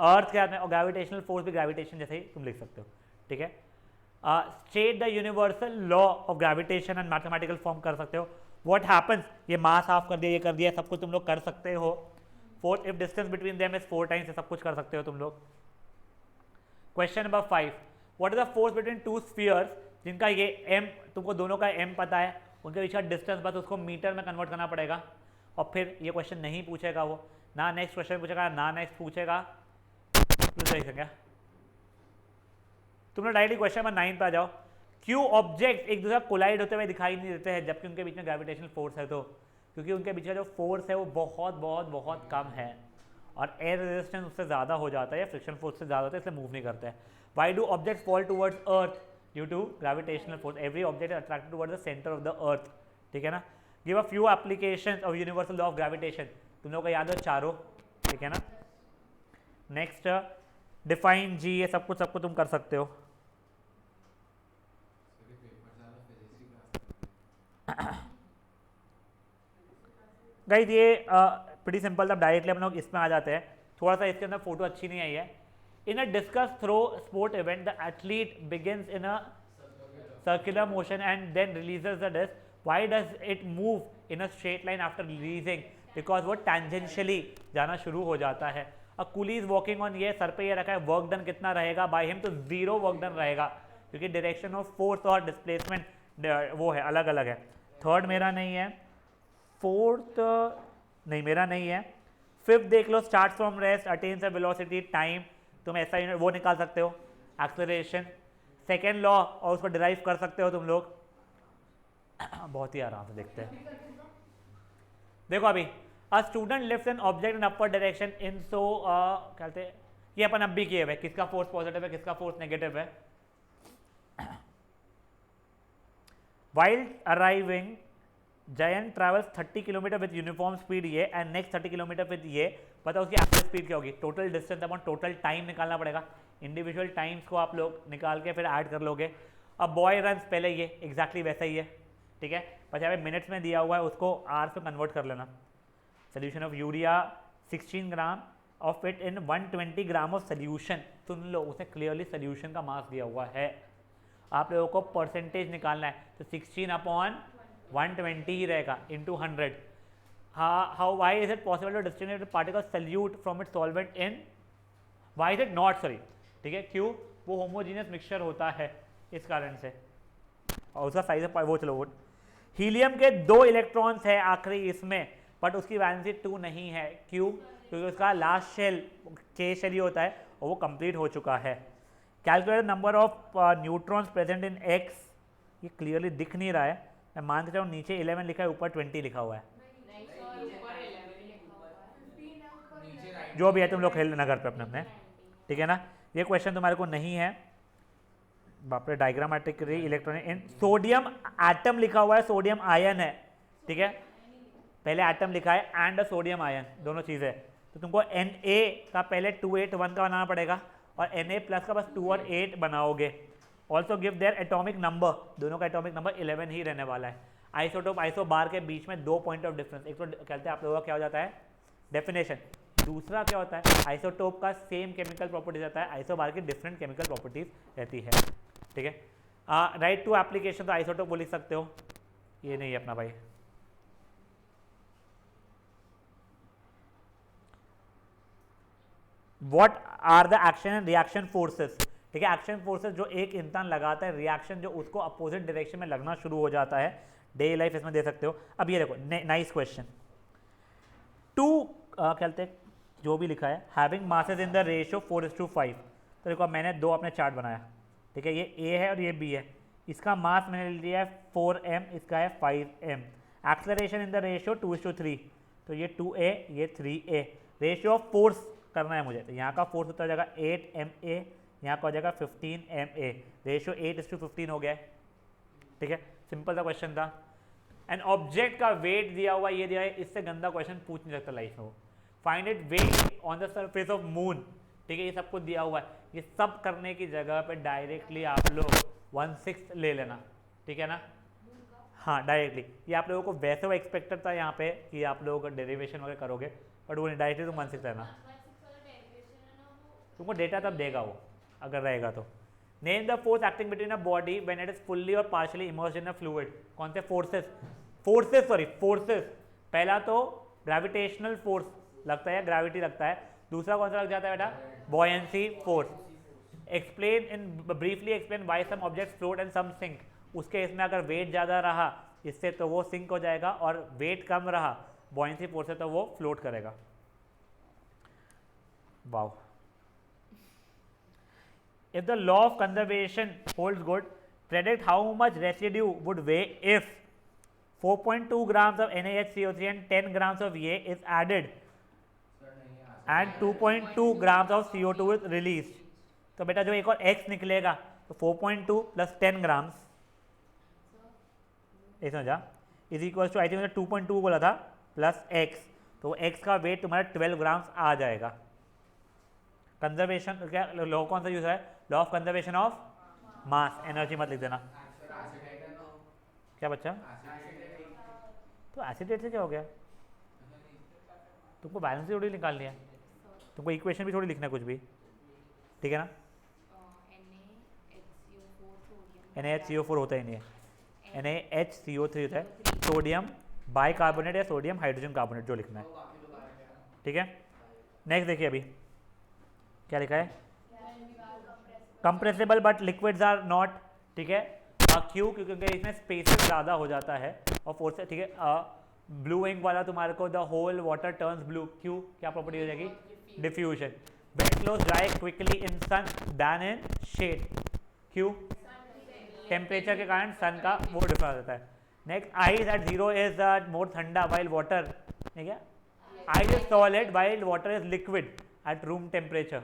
earth के हाथ में, और ग्रेविटेशनल फोर्स भी ग्रेविटेशन जैसे ही तुम लिख सकते हो, ठीक है। State the universal law of gravitation and mathematical form कर सकते हो। व्हाट हैपेंस, ये मास ऑफ कर दिया, ये कर दिया, सब कुछ तुम लोग कर सकते हो। Fourth if distance between them is 4 times, सब कुछ कर सकते हो तुम लोग। Question number 5 what is the force between two spheres जिनका ये m तुमको दोनों का m पता है, उनके बीच का डिस्टेंस बस उसको मीटर में कन्वर्ट करना पड़ेगा। और फिर ये क्वेश्चन नहीं पूछेगा वो, ना नेक्स्ट क्वेश्चन पूछेगा ना नेक्स्ट पूछेगा। क्या तुम लोग डायरेक्टली क्वेश्चन नंबर 9 पे आ जाओ। क्यों ऑब्जेक्ट एक दूसरे कोलाइड होते हुए दिखाई नहीं देते हैं जबकि उनके बीच में ग्रेविटेशनल फोर्स है? तो क्योंकि उनके बीच का जो फोर्स है वो बहुत बहुत बहुत कम है और एयर रेजिस्टेंस उससे ज़्यादा हो जाता है या फ्रिक्शन फोर्स से ज़्यादा होता है, इसलिए मूव नहीं करते हैं। Why do object fall towards earth due to gravitational force, every object is attracted towards the centre of the earth, ठीक है ना। Give a few applications of universal law of gravitation, तुम लोग को याद हो चारों, ठीक है ना। नेक्स्ट डिफाइन जी, ये सब कुछ तुम कर सकते हो। गाइस ये प्रीटी सिंपल, अब डायरेक्टली हम लोग इसमें आ जाते हैं। थोड़ा सा इसके अंदर फोटो अच्छी नहीं आई है। In a discus throw sport event the athlete begins in a circular motion and then releases the disc. Why does it move in a straight line after releasing? Because वो tangentially जाना शुरू हो जाता है। A coolie is walking on, ये sir पे ये रखा है, वर्क डन कितना रहेगा by him? तो 0 वर्क डन रहेगा क्योंकि डायरेक्शन ऑफ फोर्स और डिस्प्लेसमेंट वो है अलग अलग है। थर्ड मेरा नहीं है, फोर्थ नहीं मेरा नहीं है, फिफ्थ देख लो start from rest attains a velocity time, तुम ऐसा वो निकाल सकते हो एक्सेलरेशन। सेकेंड लॉ और उसको डिराइव कर सकते हो तुम लोग बहुत ही आराम से देखते हैं। देखो अभी a student lifts an object in upper direction in so कहते हैं, ये अपन अब भी किए हुए, किसका फोर्स पॉजिटिव है किसका फोर्स नेगेटिव है। While arriving giant travels 30 kilometre with uniform speed ये एंड नेक्स्ट 30 किलोमीटर विद ये, पता उसकी एक्चुअल स्पीड क्या होगी? Total distance upon total time निकालना पड़ेगा। इंडिविजुअल टाइम्स को आप लोग निकाल के फिर ऐड कर लोगे। अब बॉय रन्स पहले ये एग्जैक्टली वैसा ही है, ठीक है, बस यहाँ पे मिनट्स में दिया हुआ है, उसको आवर्स में कन्वर्ट कर लेना। Solution of urea 16 gram of it in 120 gram of solution, सुन लो उसने क्लियरली सोल्यूशन का मास दिया हुआ है, आप लोगों को परसेंटेज निकालना है तो 16 अपॉन 120 ही रहेगा into 100। How why is it possible to distinguish particle solute from it solvent in, why is it not, sorry ठीक है, क्यों? वो होमोजीनियस मिक्सचर होता है इस कारण से, और उसका साइज वो चलो वो हीलियम के 2 इलेक्ट्रॉन्स है आखिरी इसमें, बट उसकी वैलेंसी 2 नहीं है, क्यों? क्योंकि उसका लास्ट शेल के शेल ही होता है और वो कंप्लीट हो चुका है। Calculate number of neutrons present in x, ये क्लियरली दिख नहीं रहा है, मैं मान के चाहूँ नीचे 11 लिखा है ऊपर 20 लिखा हुआ है, जो भी है तुम लोग खेल लेना घर पे अपने अपने, ठीक है ना। ये क्वेश्चन तुम्हारे को नहीं है, बाप रे डायग्रामेटिक इलेक्ट्रॉनिक इन सोडियम एटम लिखा हुआ है, सोडियम आयन है, ठीक है, पहले एटम लिखा है एंड सोडियम आयन, दोनों चीज़ें, तो तुमको Na का पहले 281 का बनाना पड़ेगा और Na प्लस का बस 2 और 8 बनाओगे। Also give their atomic number, दोनों का एटॉमिक नंबर 11 ही रहने वाला है। आइसोटोप आइसो बार के बीच में 2 पॉइंट ऑफ डिफरेंस, एक तो कहते हैं आप लोगों का क्या हो जाता है डेफिनेशन, दूसरा क्या होता है आइसोटोप का सेम केमिकल प्रॉपर्टीज रहता है, आइसो बार की डिफरेंट केमिकल प्रॉपर्टीज रहती है, ठीक है। राइट टू एप्लीकेशन तो आइसोटोप बोल सकते हो, ये नहीं है अपना भाई। What are the action and reaction forces, ठीक है, एक्शन फोर्सेस जो एक इंसान लगाता है, रिएक्शन जो उसको अपोजिट डायरेक्शन में लगना शुरू हो जाता है, डे लाइफ इसमें दे सकते हो। अब ये देखो नाइस क्वेश्चन, टू कहते हैं जो भी लिखा है having masses in the ratio 4:5, तो देखो मैंने 2 अपने चार्ट बनाया, ठीक है, ये A है और ये B है, इसका मास मैंने लिया है 4m, इसका है 5m, acceleration in the ratio 2:3, तो ये 2a ये 3a, रेशियो ऑफ फोर्स करना है मुझे, तो यहाँ का फोर्स होता जाएगा 8ma, यहाँ का हो जाएगा 15ma, रेशियो 8:15 हो गया है, ठीक है, सिंपल सा क्वेश्चन था। एंड ऑब्जेक्ट का वेट दिया हुआ ये दिया है, इससे गंदा क्वेश्चन पूछ नहीं सकता लाइफ में वो, find it weight on the surface of moon, ठीक है, ये सबको दिया हुआ है। ये सब करने की जगह पे डायरेक्टली आप लोग 1/6 ले लेना, ठीक है ना, हाँ डायरेक्टली। ये आप लोगों को वैसे वो एक्सपेक्टेड था यहाँ पे कि आप लोग डेरिवेशन वगैरह करोगे, बट वो डायरेक्टली तुम 1/6 लेना, तुमको डेटा तब देगा वो अगर रहेगा तो। Name the force acting between a body when it is fully or partially immersed in a fluid. कौन से फोर्सेस? पहला तो ग्रेविटेशनल फोर्स लगता है, ग्रेविटी लगता है। दूसरा कौन सा लग जाता है बेटा? Buoyancy force. Briefly explain why some objects float and some sink. उसके इसमें अगर वेट ज़्यादा रहा इससे तो वो सिंक हो जाएगा, और वेट कम रहा बॉयंसी फोर्स से तो वो फ्लोट करेगा। Wow. If the law of conservation holds good, predict how much residue would weigh if 4.2 grams of NaHCO3 and 10 grams of ये is added and 2.2 grams of CO2 is released। तो बेटा जो एक और x निकलेगा तो 4.2 plus 10 grams ये समझा is equal to, I think 2.2 बोला था, प्लस x, तो x का वेट तुम्हारा 12 ग्राम्स आ जाएगा। कंजर्वेशन क्या लॉ कौन सा यूज है? Law of conservation of mass, energy मत लिख देना। क्या बच्चा? तो एसिडेट से क्या हो गया? तुमको बैलेंस थोड़ी निकालनी है, तुमको इक्वेशन भी थोड़ी लिखना है कुछ भी, ठीक है ना। NaHCO4 होता ही नहीं है, NaHCO3 होता है, सोडियम बाइकार्बोनेट या सोडियम हाइड्रोजन कार्बोनेट जो लिखना है, ठीक है। नेक्स्ट देखिए अभी क्या लिखा है, compressible but liquids are not, ठीक है। क्यों? क्योंकि इसमें स्पेसेस ज़्यादा हो जाता है और फोर्स, ठीक है। ब्लू इंक वाला तुम्हारे को the whole water turns blue, क्यों? क्या प्रॉपर्टी हो जाएगी? Diffusion. Wet cloth dry quickly in sun than in shade, क्यों? टेम्परेचर के कारण सन का वो डिफरेंस होता है। Next, ice at zero is more ठंडा वाइल वाटर, ठीक है। Ice is solid while water is liquid at room temperature.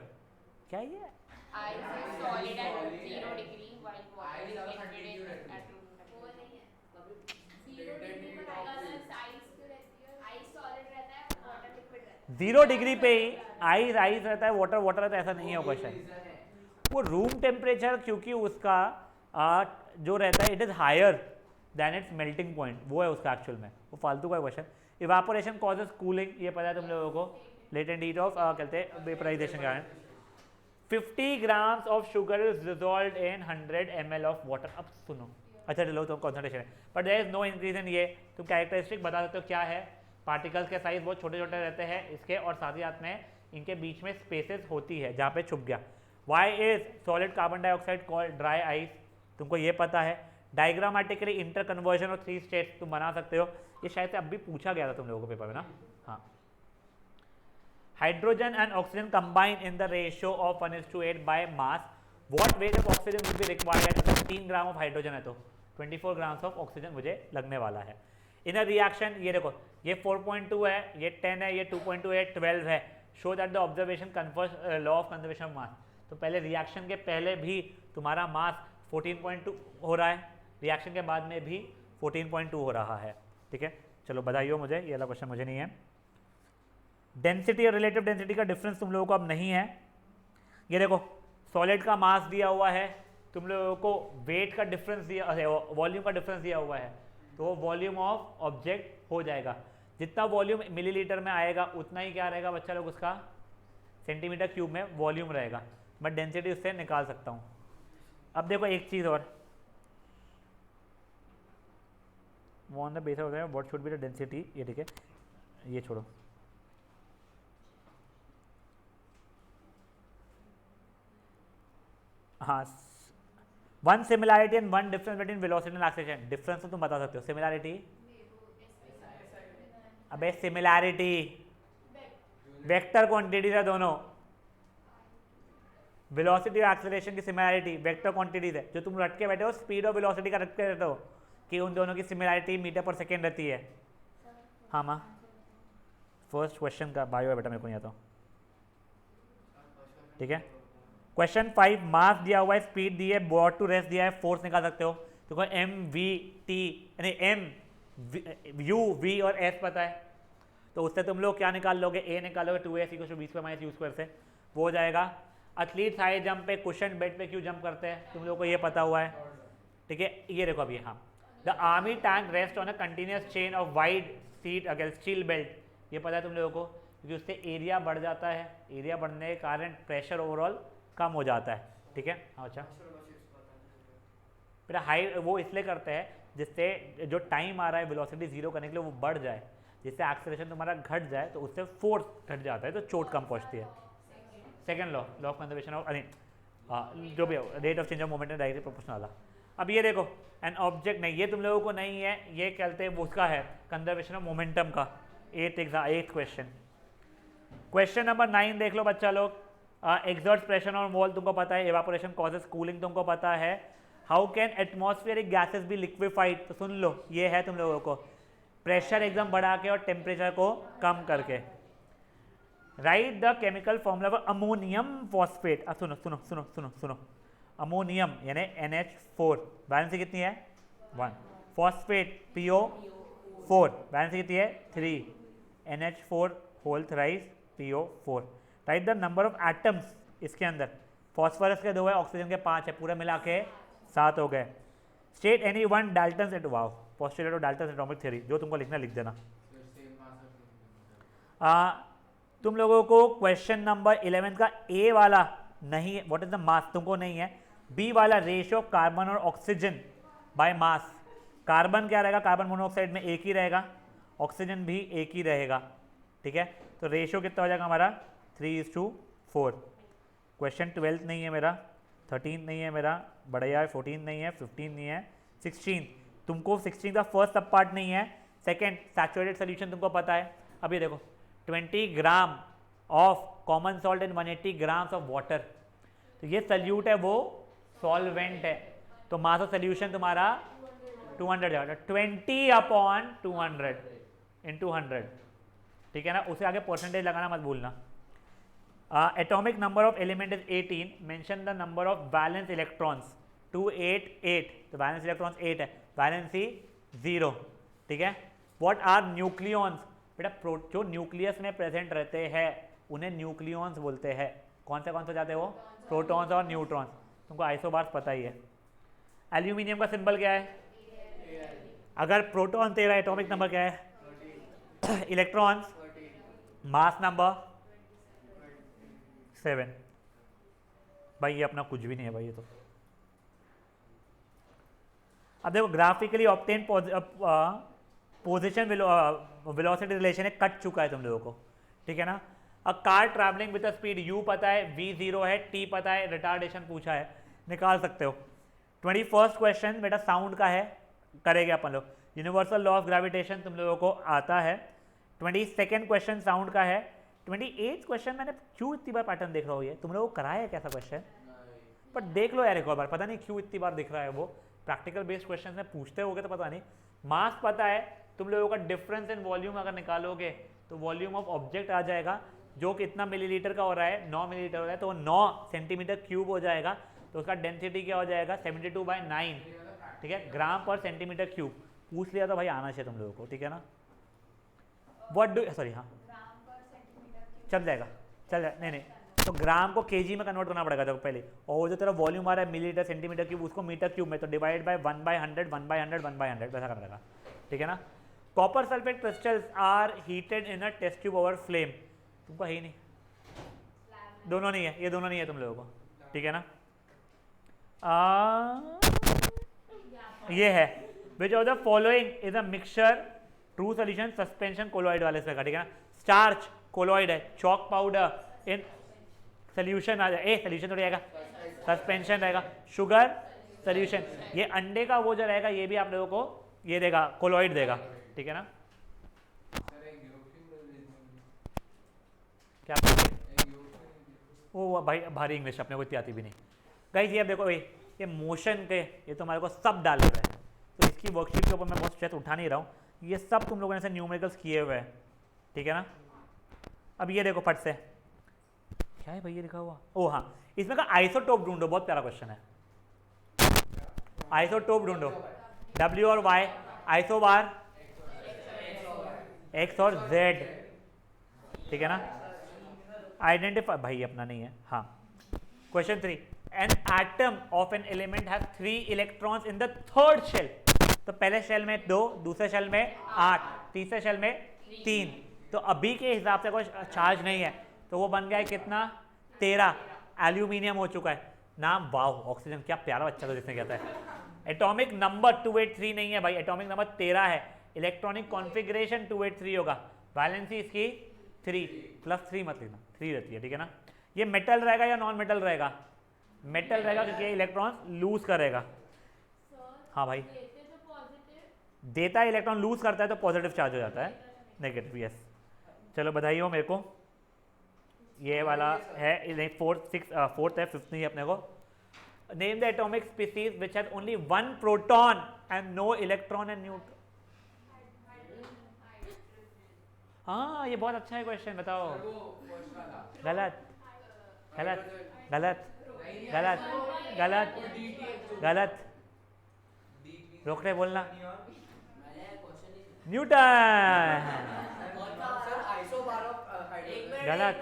क्या ये? Ice is solid at 0 degree while water is liquid at room temperature. 0 degree पर ice क्यों रहती है? Ice solid रहता है, water liquid रहता है। 0 डिग्री पे ही आइस आइस रहता है, वाटर वाटर रहता है, ऐसा नहीं है क्वेश्चन। वो रूम टेम्परेचर क्योंकि उसका जो रहता है it is higher than its melting point, वो है उसका एक्चुअल में, वो फालतू का क्वेश्चन। इवापोरेशन कॉजेज कूलिंग, ये पता है तुम लोगों को, लेटेंट हीट ऑफ कहते हैं वेपराइजेशन के कारण। 50 grams of sugar is dissolved in 100 ml of water. अब सुनो, अच्छा चलो तो कॉन्सेंट्रेशन है, but there is no increase in ये। तुम कैरेक्टरिस्टिक बता सकते हो क्या है? पार्टिकल्स के साइज बहुत छोटे छोटे रहते हैं इसके, और साथ ही साथ में इनके बीच में स्पेसेस होती है जहाँ पे छुप गया। Why is solid carbon dioxide called dry ice, तुमको ये पता है। Diagrammatically inter conversion of 3 states तुम बना सकते हो, ये शायद से अब भी पूछा गया था तुम लोगों को पेपर में ना, हाँ। Hydrogen and oxygen combine in the ratio of 1:8 by mass, what weight of oxygen will be required? 3 gram of hydrogen है तो 24 ग्राम्स ऑफ ऑक्सीजन मुझे लगने वाला है। इन अ रिएक्शन, ये देखो ये 4.2 है, ये 10 है, ये 2.2 है, 12 है। Show that the observation confers law of conservation of mass. तो पहले रिएक्शन के पहले भी तुम्हारा मास 14.2 हो रहा है, रिएक्शन के बाद में भी 14.2 हो रहा है, ठीक है। चलो बताइए मुझे, ये वाला क्वेश्चन मुझे नहीं है। डेंसिटी और रिलेटिव डेंसिटी का डिफरेंस तुम लोगों को अब नहीं है। ये देखो सॉलिड का मास दिया हुआ है, तुम लोगों को वेट का डिफरेंस दिया, वॉल्यूम का डिफरेंस दिया हुआ है, तो वॉल्यूम ऑफ ऑब्जेक्ट हो जाएगा। जितना वॉल्यूम मिलीलीटर में आएगा उतना ही क्या रहेगा बच्चा लोग उसका सेंटीमीटर क्यूब में वॉल्यूम रहेगा, मैं डेंसिटी उससे निकाल सकता हूँ। अब देखो एक चीज़ और, वो ऑन द बेसिस होता है what should be the density, ये ठीक है, ये छोड़ो। हाँ, one similarity and one difference between velocity and acceleration. Difference तो तुम बता सकते हो, सिमिलैरिटी, अबे सिमिलैरिटी वेक्टर क्वांटिटीज है दोनों, वेलोसिटी और एक्सेलरेशन की सिमिलैरिटी वेक्टर क्वांटिटीज है। जो तुम रट के बैठे हो स्पीड और वेलोसिटी का रट के रहते हो कि उन दोनों की सिमिलैरिटी मीटर पर सेकेंड रहती है। हाँ माँ, फर्स्ट क्वेश्चन का बायो है बेटा, मेरे को नहीं आता, ठीक है। क्वेश्चन 5, मास दिया हुआ है, स्पीड दी है, ब्रॉड टू रेस्ट दिया है, फोर्स निकाल सकते हो। तो एम वी टी यानी एम यू वी और एस पता है, तो उससे तुम लोग क्या निकाल लोगे, ए निकालोगे 2a = b² - u² से, वो हो जाएगा। एथलीट्स हाई जंप पे कुशन बेड पे क्यों जंप करते हैं, तुम लोगों को ये पता हुआ है, ठीक है। ये देखो अभी, हाँ, the army tank rest on a continuous chain of wide seat against steel belt, ये पता है तुम लोगों को, क्योंकि उससे एरिया बढ़ जाता है, एरिया बढ़ने के कारण प्रेशर ओवरऑल कम हो जाता है, ठीक है। हाँ अच्छा, बेटा हाई वो इसलिए करते हैं जिससे जो टाइम आ रहा है वेलोसिटी जीरो करने के लिए वो बढ़ जाए, जिससे एक्सेलरेशन तुम्हारा घट जाए तो उससे फोर्स घट जाता है, तो चोट कम पहुंचती है। Second law of conservation of, हाँ जो भी rate of change of moment directly proportional वाला। अब ये देखो एन ऑब्जेक्ट नहीं, ये तुम लोगों को नहीं है, ये कहते हैं उसका है कंजर्वेशन ऑफ मोमेंटम का। 8th क्वेश्चन, क्वेश्चन नंबर 9 देख लो बच्चा लोग। एक्सर्ट प्रेशर ऑन वॉल तुमको पता है, एवापोरेशन कॉजेस कूलिंग तुमको पता है। How can atmospheric gases B liquefied, तो सुन लो ये है तुम लोगों को, प्रेशर एकदम बढ़ा के और टेम्परेचर को कम करके। Right the chemical formula for ammonium phosphate. अब सुनो सुनो सुनो सुनो सुनो, अमोनियम यानी NH4 वैलेंसी कितनी है 1, फॉस्फेट PO4 वैलेंसी कितनी है 3, NH4 whole thrice PO4। Write the number of atoms इसके अंदर, फॉस्फोरस के 2 है, ऑक्सीजन के 5 है, पूरे मिला के 7 हो गए। State any one Dalton's at, wow, postulate of Dalton's atomic theory, जो तुमको लिखना लिख देना। तुम लोगों को क्वेश्चन नंबर 11 का ए वाला नहीं है, व्हाट इज द मास तुमको नहीं है, बी वाला रेशियो ऑफ कार्बन और ऑक्सीजन बाय मास। कार्बन क्या रहेगा, कार्बन मोनोऑक्साइड में एक ही रहेगा, ऑक्सीजन भी एक ही रहेगा, ठीक है। तो रेशियो कितना हो जाएगा हमारा 3:4। क्वेश्चन 12 नहीं है मेरा, 13 नहीं है मेरा, बढ़िया है, 14 नहीं है, 15 नहीं है, 16 तुमको 16 का फर्स्ट सब पार्ट नहीं है। सेकेंड सैचुरेटेड सोल्यूशन तुमको पता है। अब ये देखो 20 gram of common salt and 180 grams of water, तो ये सल्यूट है, वो सॉल्वेंट है, तो मास ऑफ सोल्यूशन तुम्हारा 200 जाएगा, 20/200 × 100, ठीक है ना। उसे आगे परसेंटेज लगाना मत भूलना। Atomic number of element is 18, mention the number of valence electrons 288, तो वैलेंस इलेक्ट्रॉन्स 8 है, वैलेंसी 0, ठीक है। व्हाट आर न्यूक्लियॉन्स, बेटा जो न्यूक्लियस में प्रेजेंट रहते हैं उन्हें न्यूक्लियॉन्स बोलते हैं। कौन से जाते हैं वो, प्रोटॉन्स और न्यूट्रॉन्स, तुमको आइसोबार्स पता ही है। एल्यूमिनियम का सिंबल क्या है, अगर प्रोटॉन 13 एटॉमिक नंबर क्या है, इलेक्ट्रॉन्स मास नंबर 7। भाई ये अपना कुछ भी नहीं है भाई, ये तो। अब देखो graphically obtain position velocity relation है, कट चुका है तुम लोगों को, ठीक है ना। A car travelling with speed u पता है, v 0 है, t पता है, रिटार्डेशन पूछा है, निकाल सकते हो। 21st क्वेश्चन बेटा साउंड का है, करेंगे अपन लोग। यूनिवर्सल लॉ ऑफ ग्रेविटेशन तुम लोगों को आता है। 22nd क्वेश्चन साउंड का है। 28th क्वेश्चन मैंने क्यों इतनी बार पैटर्न देख रहा हूँ, ये तुम लोगों को कराया है कैसा क्वेश्चन, पर देख लो यार एक और बार, पता नहीं क्यों इतनी बार दिख रहा है वो। प्रैक्टिकल बेस्ड क्वेश्चन में पूछते होगे तो पता नहीं। मास पता है तुम लोगों का, डिफरेंस इन वॉल्यूम अगर निकालोगे तो वॉल्यूम ऑफ ऑब्जेक्ट आ जाएगा, जो कितना मिलीलीटर का हो रहा है, 9 मिलीलीटर हो रहा है, तो वो 9 सेंटीमीटर क्यूब हो जाएगा, तो उसका डेंसिटी क्या हो जाएगा 72/9, ठीक है, ग्राम पर सेंटीमीटर क्यूब। पूछ लिया तो भाई आना चाहिए तुम लोगों को, ठीक है ना। व्हाट डू, सॉरी हाँ चल जाएगा, नहीं तो ग्राम को केजी में कन्वर्ट करना पड़ेगा देखो पहले, और जो तेरा वॉल्यूम आ रहा है मिलीलीटर सेंटीमीटर क्यूब, उसको मीटर क्यूब में, तो डिवाइड बाय 1/100 1/100 1/100 वैसा करना पड़ेगा, ठीक है ना। Copper sulphate crystals are heated in a test tube over flame, तुमको है ही नहीं, दोनों नहीं है, ये दोनों नहीं है तुम लोगों को, ठीक है ना। ये है which of the following is a mixture, true solution suspension colloid वाले से, ठीक है ना। स्टार्च कोलोइड है, चॉक पाउडर इन सोल्यूशन आ जाए, सोल्यूशन थोड़ी आएगा, सस्पेंशन रहेगा, शुगर सोल्यूशन, ये अंडे का वो जो रहेगा ये भी आप लोगों को ये देगा, कोलोइड देगा, ठीक है ना। क्या वो भाई भारी इंग्लिश अपने को इतनी आती भी नहीं। गाइस ये अब देखो ये मोशन के ये तो हमारे को सब डाले हुए हैं, तो इसकी वर्कशीट के ऊपर मैं बहुत स्ट्रेस उठा नहीं रहा हूँ, ये सब तुम लोगों ने से न्यूमेरिकल्स किए हुए हैं, ठीक है ना। अब ये देखो फट से क्या है भाई ये लिखा हुआ, ओ हाँ, इसमें का आइसोटोप ढूंढो, बहुत प्यारा क्वेश्चन है। आइसोटोप ढूंढो, W और Y, आइसोबार X और Z, ठीक है ना। आइडेंटिफाई, भाई अपना नहीं है। हाँ, question 3, an atom of an element have 3 electrons in the third shell. तो पहले शेल में 2, दूसरे शेल में 8, तीसरे शेल में 3। तो अभी के हिसाब से कोई चार्ज नहीं है, तो वो बन गया है कितना, 13। एल्यूमिनियम हो चुका है। नाम, वाओ, ऑक्सीजन, क्या प्यारा बच्चा था जिसने कहता है। एटॉमिक नंबर 283 नहीं है भाई, एटॉमिक नंबर 13 है। इलेक्ट्रॉनिक कॉन्फ़िगरेशन 283 होगा। वैलेंसी इसकी 3 + 3 मत लिखना, 3 रहती है, ठीक है ना। ये मेटल रहेगा या नॉन मेटल रहेगा? मेटल रहेगा, क्योंकि इलेक्ट्रॉन लूज करेगा। हाँ भाई, देता है इलेक्ट्रॉन, लूज करता है तो पॉजिटिव चार्ज हो जाता है, नेगेटिव। यस, चलो बधाई हो मेरे को। ये वाला है नहीं, फोर्थ है, फिफ्थ नहीं है अपने को। Name the atomic species which has only 1 proton and no electron and neutron. हाँ, ये बहुत अच्छा है क्वेश्चन, बताओ। गलत गलत गलत गलत गलत गलत, रोक रहे बोलना। न्यूटन। गलत।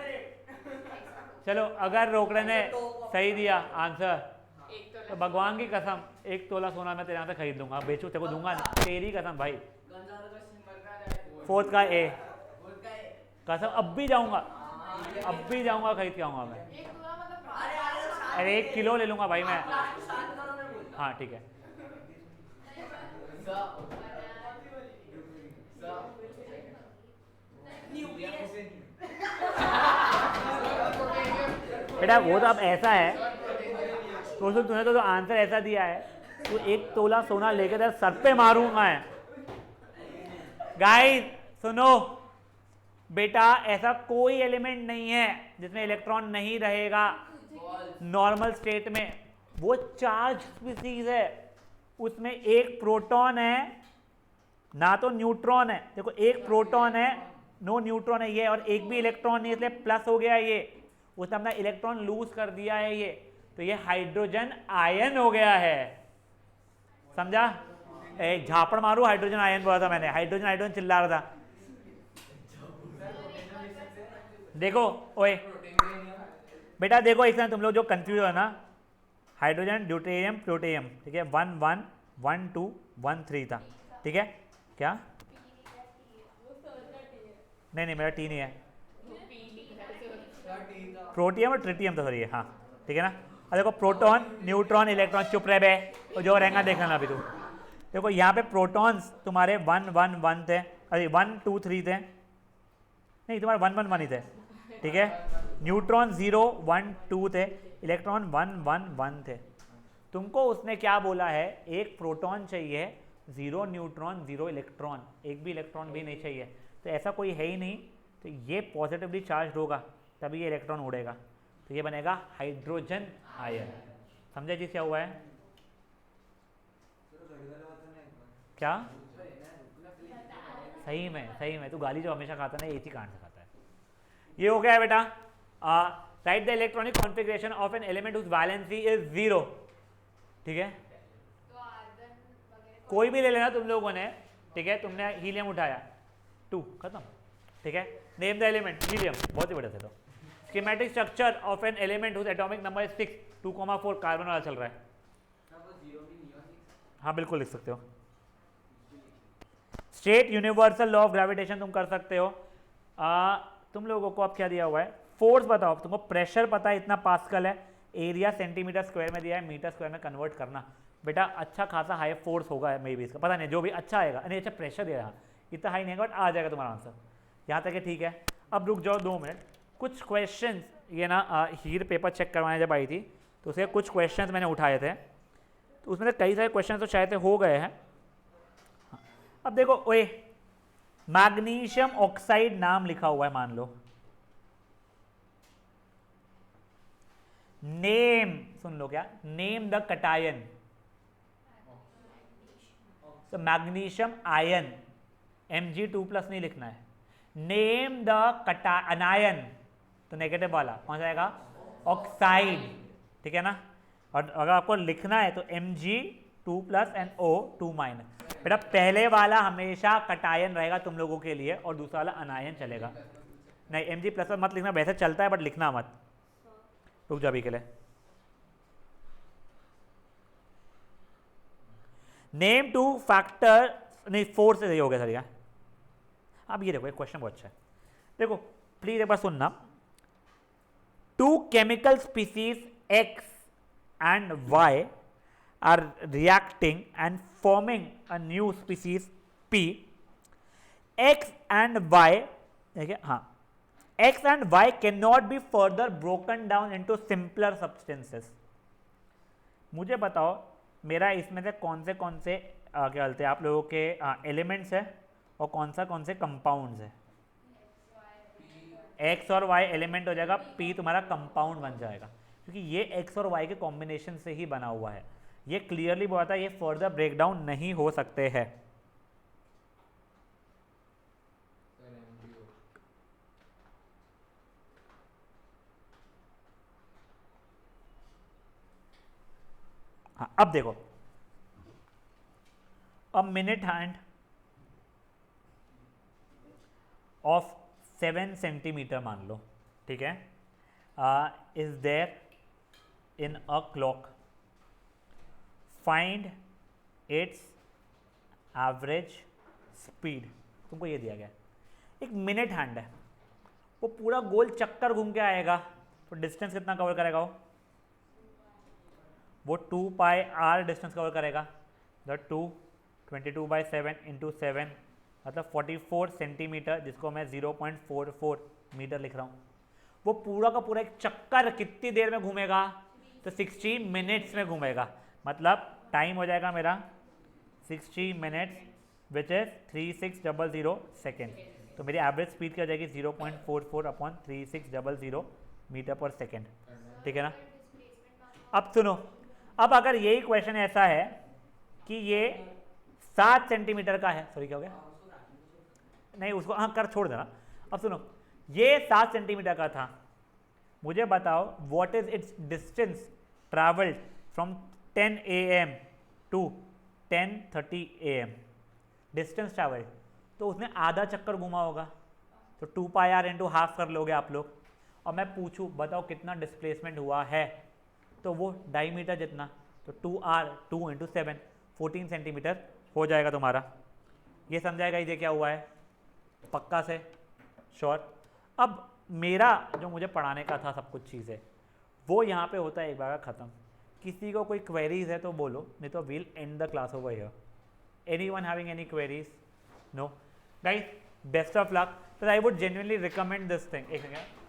चलो, अगर रोकड़े ने सही दिया आंसर तो भगवान की कसम 1 तोला सोना मैं तेरे यहाँ से खरीद लूंगा, बेचू तेरे को दूंगा ना, तेरी कसम भाई। फोर्थ का ए, कसम अब भी जाऊंगा, खरीद के आऊंगा मैं। अरे 1 किलो ले लूंगा भाई मैं। हाँ ठीक है। बेटा वो तो अब ऐसा है, तो तूने तो आंसर ऐसा दिया है, तो 1 तोला सोना लेके तेरे सर पे मारूंगा मैं। गाइस सुनो बेटा, ऐसा कोई एलिमेंट नहीं है जिसमें इलेक्ट्रॉन नहीं रहेगा नॉर्मल स्टेट में। वो चार्ज स्पीसीज है, उसमें 1 प्रोटॉन है ना तो न्यूट्रॉन है। देखो 1 प्रोटॉन है, नो न्यूट्रॉन है ये, और 1 भी इलेक्ट्रॉन नहीं, इसलिए प्लस हो गया ये। उसने अपना इलेक्ट्रॉन लूज कर दिया है ये, तो ये हाइड्रोजन आयन हो गया है। समझा? एक झापड़ मारू, हाइड्रोजन आयन बोला था मैंने, हाइड्रोजन चिल्ला रहा था। देखो ओए बेटा, देखो इसमें तुम लोग जो कंफ्यूज हो ना, हाइड्रोजन, ड्यूटेरियम, प्लूटोनियम, ठीक है। 1 1 1 2 1 3 था, ठीक है। क्या? नहीं, मेरा टी नहीं है, प्रोटियम और ट्रिटियम था सर ये। हाँ ठीक है ना। अब देखो प्रोटॉन, न्यूट्रॉन, इलेक्ट्रॉन, चुप रहे बे, तो जो रहेगा देखना ना अभी तू। देखो यहाँ पे प्रोटॉन्स तुम्हारे 1 1 1 थे, अरे 1 2 3 थे, नहीं तुम्हारे 1 1 1 ही थे, ठीक है। न्यूट्रॉन 0 1 2 थे, इलेक्ट्रॉन 1 1 1 थे। तुमको उसने क्या बोला है, 1 प्रोटॉन चाहिए, 0 न्यूट्रॉन 0 इलेक्ट्रॉन, एक भी इलेक्ट्रॉन भी नहीं चाहिए। तो ऐसा कोई है ही नहीं, तो ये पॉजिटिवली चार्ज होगा तभी ये इलेक्ट्रॉन उड़ेगा, तो ये बनेगा हाइड्रोजन आयन। समझे जी क्या हुआ है? क्या? सही में तू गाली जो हमेशा खाता ना, एक ही कांड से खाता है। ये हो गया है बेटा। Write the electronic configuration of an element whose valency is 0, ठीक है। कोई भी ले लेना तुम लोगों ने, ठीक है। तुमने हीलियम उठाया, 2 खत्म, ठीक है। नेम द एलिमेंट, हीलियम, बहुत ही बड़ा था। तो schematic structure of an element whose atomic number is 6, 2,4 carbon वाला चल रहा है। हाँ बिल्कुल लिख सकते हो। State universal law of gravitation तुम कर सकते हो। तुम लोगों को अब क्या दिया हुआ है, फोर्स बताओ। तुमको प्रेशर पता है इतना पास्कल है, एरिया सेंटीमीटर स्क्वायर में दिया है, मीटर स्क्वायर में कन्वर्ट करना। बेटा अच्छा खासा हाई फोर्स होगा मे बी इसका, पता नहीं, जो भी अच्छा आएगा। नहीं अच्छा प्रेशर दे रहा, इतना हाई नहीं, बट आ जाएगा तुम्हारा आंसर। यहाँ तक है, ठीक है। अब रुक जाओ 2 मिनट, कुछ क्वेश्चन ये ना हीर पेपर चेक करवाने जब आई थी तो उसके कुछ क्वेश्चन मैंने उठाए थे, तो उसमें से कई सारे क्वेश्चन तो शायद हो गए हैं। अब देखो ओए, मैग्नीशियम ऑक्साइड नाम लिखा हुआ है मान लो, नेम, सुन लो क्या, नेम द कटायन, तो मैग्नीशियम आयन, Mg2+ नहीं लिखना है। नेम द अनायन, तो नेगेटिव वाला कौन सा आएगा, ऑक्साइड, ठीक है ना। और अगर आपको लिखना है तो Mg2+ एंड O2-। बेटा पहले वाला हमेशा कटायन रहेगा तुम लोगों के लिए, और दूसरा वाला अनायन चलेगा। नहीं एम जी प्लस मत लिखना, वैसे चलता है बट लिखना मत, रुक जा अभी के लिए। नेम टू फैक्टर, नहीं 4 से सही हो गया सर यार। अब ये देखो एक क्वेश्चन बहुत अच्छा है, देखो प्लीज एक बार सुनना। Two chemical species X and Y are reacting and forming a new species P. X and Y, देखिए हाँ, X and Y can not be further broken down into simpler substances. मुझे बताओ मेरा इसमें से कौन से क्या बोलते हैं आप लोगों के एलिमेंट्स है और कौन से कंपाउंड्स है। एक्स और वाई एलिमेंट हो जाएगा, पी तुम्हारा कंपाउंड बन जाएगा, क्योंकि ये एक्स और वाई के कॉम्बिनेशन से ही बना हुआ है। ये क्लियरली बोला था, ये फर्दर ब्रेकडाउन नहीं हो सकते हैं। हाँ अब देखो, a minute hand of 7 centimetre मान लो, ठीक है, is there in a clock, find its average speed. तुमको ये दिया गया, एक मिनट हैंड है, वो पूरा गोल चक्कर घूम के आएगा, तो डिस्टेंस कितना कवर करेगा वो 2 पाई आर डिस्टेंस कवर करेगा। द 22/7 इंटू 7 मतलब 44 सेंटीमीटर, जिसको मैं 0.44 मीटर लिख रहा हूँ। वो पूरा का पूरा एक चक्कर कितनी देर में घूमेगा, तो 60 मिनट्स में घूमेगा, मतलब टाइम हो जाएगा मेरा 60 मिनट्स विच इज 3600 सेकेंड। तो मेरी एवरेज स्पीड क्या हो जाएगी 0.44 अपॉन 3600 मीटर पर सेकेंड, ठीक है ना। अब सुनो, अब अगर यही क्वेश्चन ऐसा है कि ये 7 सेंटीमीटर का है, सॉरी क्या हो गया, नहीं उसको हाँ कर छोड़ देना। अब सुनो, ये 7 सेंटीमीटर का था, मुझे बताओ what is its distance travelled from 10 AM to 10:30 AM, distance travelled, तो उसने आधा चक्कर घुमा होगा, तो 2 पाई आर इंटू हाफ कर लोगे आप लोग। और मैं पूछूं बताओ कितना डिस्प्लेसमेंट हुआ है, तो वो डायमीटर जितना, तो 2R 2 इंटू 7 14 सेंटीमीटर हो जाएगा तुम्हारा। ये समझाएगा ये क्या हुआ है पक्का से, श्योर। अब मेरा जो मुझे पढ़ाने का था सब कुछ चीज़ें, वो यहाँ पे होता है एक बार ख़त्म। किसी को कोई क्वेरीज है तो बोलो, नहीं तो we'll end the class over here. Anyone having any queries? No guys, best of luck. So I would genuinely recommend this thing. एक सेकंड,